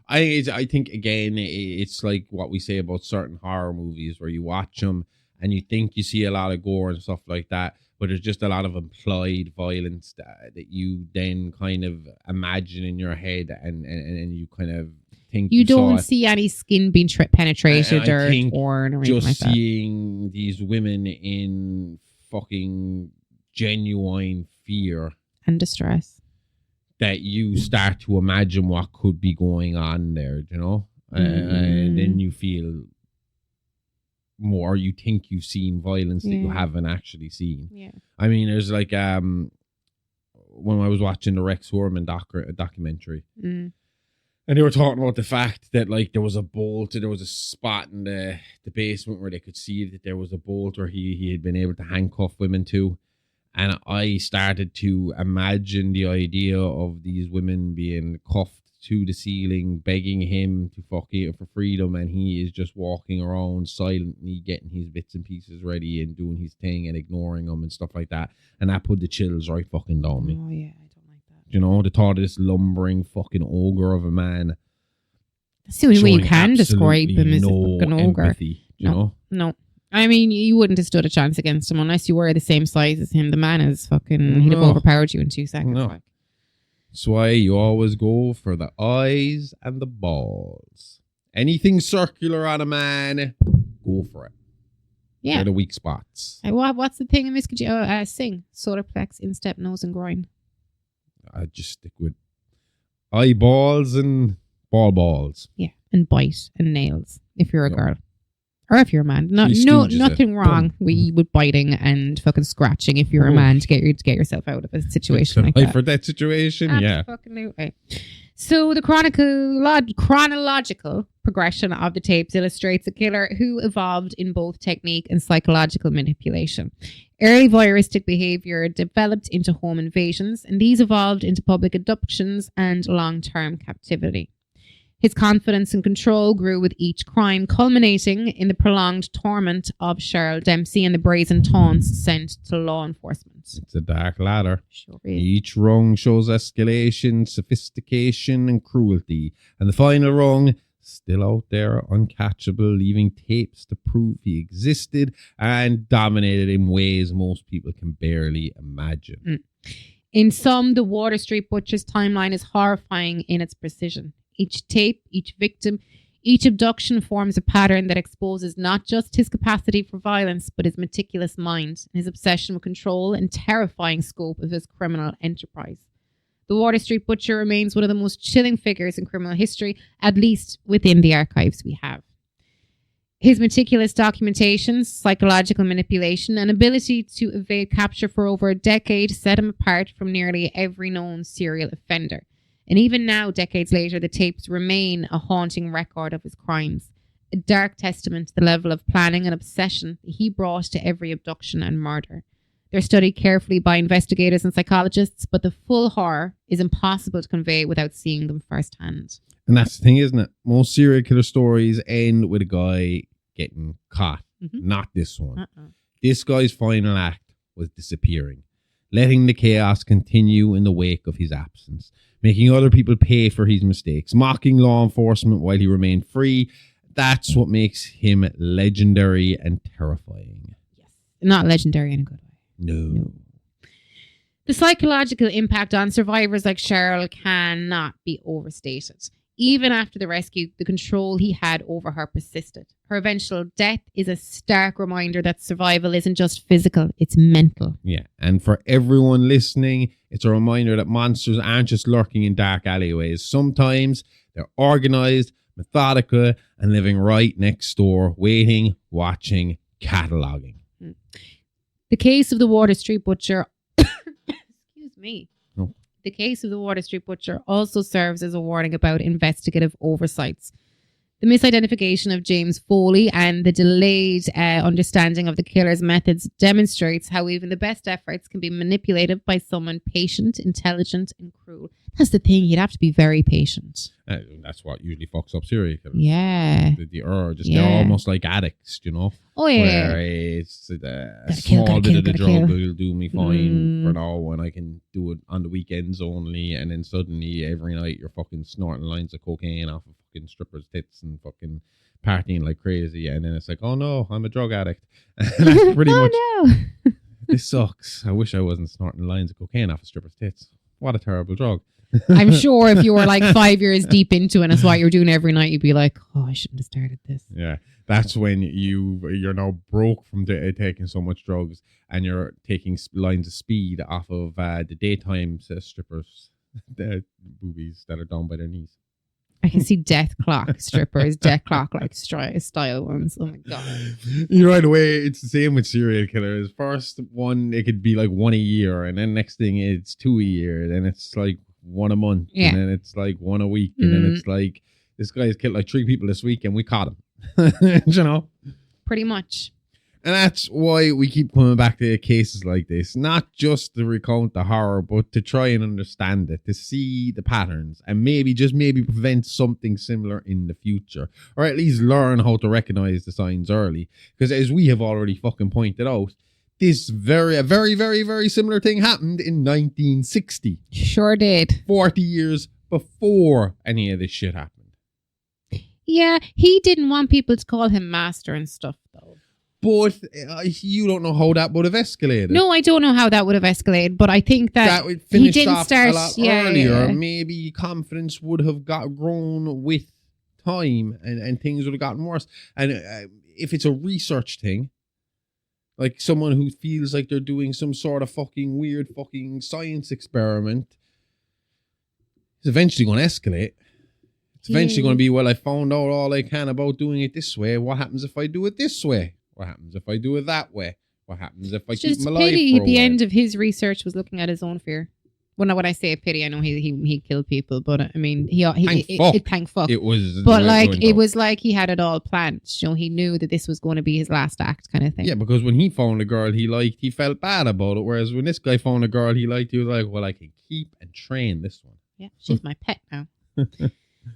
[SPEAKER 4] I think again, it's like what we say about certain horror movies where you watch them and you think you see a lot of gore and stuff like that, but there's just a lot of implied violence that you then kind of imagine in your head, and you kind of think
[SPEAKER 5] You
[SPEAKER 4] saw
[SPEAKER 5] don't
[SPEAKER 4] it.
[SPEAKER 5] see any skin being penetrated
[SPEAKER 4] I
[SPEAKER 5] or
[SPEAKER 4] think
[SPEAKER 5] torn or anything
[SPEAKER 4] Just
[SPEAKER 5] like that.
[SPEAKER 4] seeing these women in fucking genuine fear,
[SPEAKER 5] And distress.
[SPEAKER 4] that you start to imagine what could be going on there, you know? And then you feel more, you think you've seen violence that you
[SPEAKER 5] Yeah.
[SPEAKER 4] haven't actually seen.
[SPEAKER 5] Yeah.
[SPEAKER 4] I mean, there's like, when I was watching the Rex Horman documentary,
[SPEAKER 5] Mm.
[SPEAKER 4] and they were talking about the fact that like there was a spot in the basement where they could see that there was a bolt where he had been able to handcuff women to. And I started to imagine the idea of these women being cuffed to the ceiling, begging him to fuck it for freedom, and he is just walking around silently getting his bits and pieces ready and doing his thing and ignoring them and stuff like that. And that put the chills right fucking down me.
[SPEAKER 5] Oh, yeah. I don't like that.
[SPEAKER 4] You know, the thought of this lumbering fucking ogre of a man.
[SPEAKER 5] That's the only way you
[SPEAKER 4] showing
[SPEAKER 5] can describe him
[SPEAKER 4] absolutely
[SPEAKER 5] as a
[SPEAKER 4] no
[SPEAKER 5] fucking ogre.
[SPEAKER 4] empathy, you know?
[SPEAKER 5] No. I mean, you wouldn't have stood a chance against him unless you were the same size as him. The man is fucking... He'd have
[SPEAKER 4] No.
[SPEAKER 5] overpowered you in 2 seconds.
[SPEAKER 4] No.
[SPEAKER 5] Like.
[SPEAKER 4] That's why you always go for the eyes and the balls. Anything circular on a man, go for it.
[SPEAKER 5] Yeah.
[SPEAKER 4] They're the weak spots.
[SPEAKER 5] What's the thing in Miss sing? Solar plex, instep, nose and groin.
[SPEAKER 4] I just stick with eyeballs and balls.
[SPEAKER 5] Yeah. And bite and nails if you're a
[SPEAKER 4] Yep.
[SPEAKER 5] girl. Or if you're a man.
[SPEAKER 4] Three stooges,
[SPEAKER 5] Nothing wrong with biting and fucking scratching if you're a
[SPEAKER 4] Oh.
[SPEAKER 5] man to get yourself out of a situation like that.
[SPEAKER 4] For that situation, yeah.
[SPEAKER 5] Absolutely. So the chronological progression of the tapes illustrates a killer who evolved in both technique and psychological manipulation. Early voyeuristic behavior developed into home invasions, and these evolved into public abductions and long-term captivity. His confidence and control grew with each crime, culminating in the prolonged torment of Cheryl Dempsey and the brazen taunts sent to law enforcement.
[SPEAKER 4] It's a dark ladder.
[SPEAKER 5] Sure is.
[SPEAKER 4] Each rung shows escalation, sophistication, and cruelty. And the final rung, still out there, uncatchable, leaving tapes to prove he existed and dominated in ways most people can barely imagine.
[SPEAKER 5] In sum, the Water Street Butcher's timeline is horrifying in its precision. Each tape, each victim, each abduction forms a pattern that exposes not just his capacity for violence, but his meticulous mind, his obsession with control, and terrifying scope of his criminal enterprise. The Water Street Butcher remains one of the most chilling figures in criminal history, at least within the archives we have. His meticulous documentation, psychological manipulation, and ability to evade capture for over a decade set him apart from nearly every known serial offender. And even now, decades later, the tapes remain a haunting record of his crimes, a dark testament to the level of planning and obsession that he brought to every abduction and murder. They're studied carefully by investigators and psychologists, but the full horror is impossible to convey without seeing them firsthand.
[SPEAKER 4] And that's the thing, isn't it? Most serial killer stories end with a guy getting caught. Not this one. This guy's final act was disappearing, letting the chaos continue in the wake of his absence, making other people pay for his mistakes, mocking law enforcement while he remained free. That's what makes him legendary and terrifying.
[SPEAKER 5] Yes. Not legendary in a good way.
[SPEAKER 4] No.
[SPEAKER 5] The psychological impact on survivors like Cheryl cannot be overstated. Even after the rescue, the control he had over her persisted. Her eventual death is a stark reminder that survival isn't just physical, it's mental.
[SPEAKER 4] Yeah, and for everyone listening, it's a reminder that monsters aren't just lurking in dark alleyways. Sometimes they're organized, methodical, and living right next door, waiting, watching, cataloging.
[SPEAKER 5] The case of the Water Street Butcher... Excuse me.
[SPEAKER 4] No.
[SPEAKER 5] The case of the Water Street Butcher also serves as a warning about investigative oversights. The misidentification of James Foley and the delayed understanding of the killer's methods demonstrates how even the best efforts can be manipulated by someone patient, intelligent, and cruel. That's the thing. You'd have to be very patient.
[SPEAKER 4] That's what usually fucks up serial killers.
[SPEAKER 5] Yeah.
[SPEAKER 4] They're almost like addicts, you know?
[SPEAKER 5] Oh, yeah.
[SPEAKER 4] Where it's a
[SPEAKER 5] kill,
[SPEAKER 4] small bit of the
[SPEAKER 5] gotta
[SPEAKER 4] drug
[SPEAKER 5] kill.
[SPEAKER 4] will do me fine for now, and I can do it on the weekends only, and then suddenly every night you're fucking snorting lines of cocaine off of fucking strippers' tits and fucking partying like crazy, and then it's like, oh no, I'm a drug addict. That's pretty much.
[SPEAKER 5] Oh no.
[SPEAKER 4] This sucks. I wish I wasn't snorting lines of cocaine off a stripper's tits. What a terrible drug.
[SPEAKER 5] I'm sure if you were like 5 years deep into it and it's what you're doing every night, you'd be like, oh, I shouldn't have started this.
[SPEAKER 4] Yeah, that's when you're now broke from taking so much drugs, and you're taking lines of speed off of the daytime strippers, the boobies that are down by their knees.
[SPEAKER 5] I can see death clock strippers, death clock like style ones. Oh my god!
[SPEAKER 4] Right away, it's the same with serial killers. First one, it could be like one a year, and then next thing it's 2 a year, then it's like one a month,
[SPEAKER 5] yeah.
[SPEAKER 4] And then it's like one a week, and then it's like this guy's killed like 3 people this week, and we caught him. You know,
[SPEAKER 5] pretty much.
[SPEAKER 4] And that's why we keep coming back to cases like this, not just to recount the horror, but to try and understand it, to see the patterns, and maybe prevent something similar in the future, or at least learn how to recognize the signs early. Because as we have already fucking pointed out, this very, very similar thing happened in 1960.
[SPEAKER 5] Sure did.
[SPEAKER 4] 40 years before any of this shit happened.
[SPEAKER 5] Yeah, he didn't want people to call him master and stuff, though.
[SPEAKER 4] But you don't know how that would have escalated.
[SPEAKER 5] No, I don't know how that would have escalated, but I think that he didn't start
[SPEAKER 4] a lot earlier. Yeah. Maybe confidence would have grown with time, and things would have gotten worse. And if it's a research thing, like someone who feels like they're doing some sort of fucking weird fucking science experiment, it's eventually going to escalate. It's eventually going to be, well, I found out all I can about doing it this way. What happens if I do it this way? What happens if I do it that way? What happens if I keep my life
[SPEAKER 5] pity
[SPEAKER 4] for a
[SPEAKER 5] at the
[SPEAKER 4] while?
[SPEAKER 5] end of his research was looking at his own fear. Well, when I say pity, I know he killed people, but I mean, thank fuck.
[SPEAKER 4] It was,
[SPEAKER 5] but like, it was like he had it all planned. You know, he knew that this was going to be his last act, kind of thing.
[SPEAKER 4] Yeah, because when he found a girl he liked, he felt bad about it. Whereas when this guy found a girl he liked, he was like, well, I can keep and train this one.
[SPEAKER 5] Yeah, she's my pet now.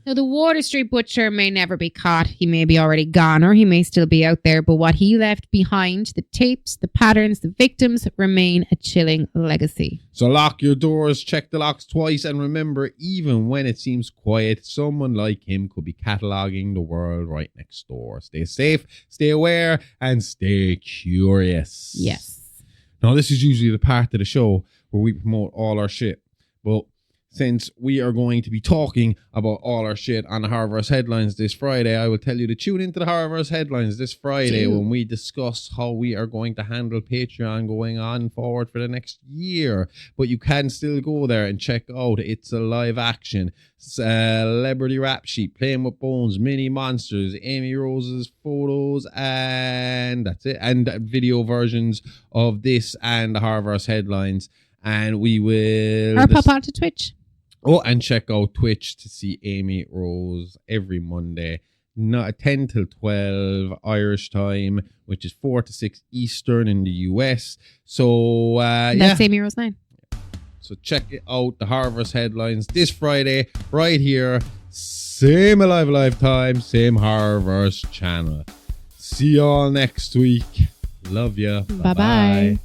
[SPEAKER 5] Now, the Water Street Butcher may never be caught. He may be already gone, or he may still be out there. But what he left behind, the tapes, the patterns, the victims, remain a chilling legacy.
[SPEAKER 4] So lock your doors, check the locks twice, and remember, even when it seems quiet, someone like him could be cataloguing the world right next door. Stay safe, stay aware, and stay curious.
[SPEAKER 5] Yes.
[SPEAKER 4] Now, this is usually the part of the show where we promote all our shit. But since we are going to be talking about all our shit on the Horrorverse Headlines this Friday, I will tell you to tune into the Horrorverse Headlines this Friday when we discuss how we are going to handle Patreon going on forward for the next year. But you can still go there and check out It's a Live Action, Celebrity Rap Sheet, Playing with Bones, Mini Monsters, Amy Rose's photos, and that's it. And video versions of this and the Horrorverse Headlines. And we will...
[SPEAKER 5] Or pop out to Twitch.
[SPEAKER 4] Oh, and check out Twitch to see Amy Rose every Monday, 10 till 12 Irish time, which is 4 to 6 Eastern in the US. So,
[SPEAKER 5] That's Amy Rose 9.
[SPEAKER 4] So check it out, the Horrorverse Headlines this Friday, right here. Same Alive time, same Horrorverse channel. See you all next week. Love ya.
[SPEAKER 5] Bye-bye.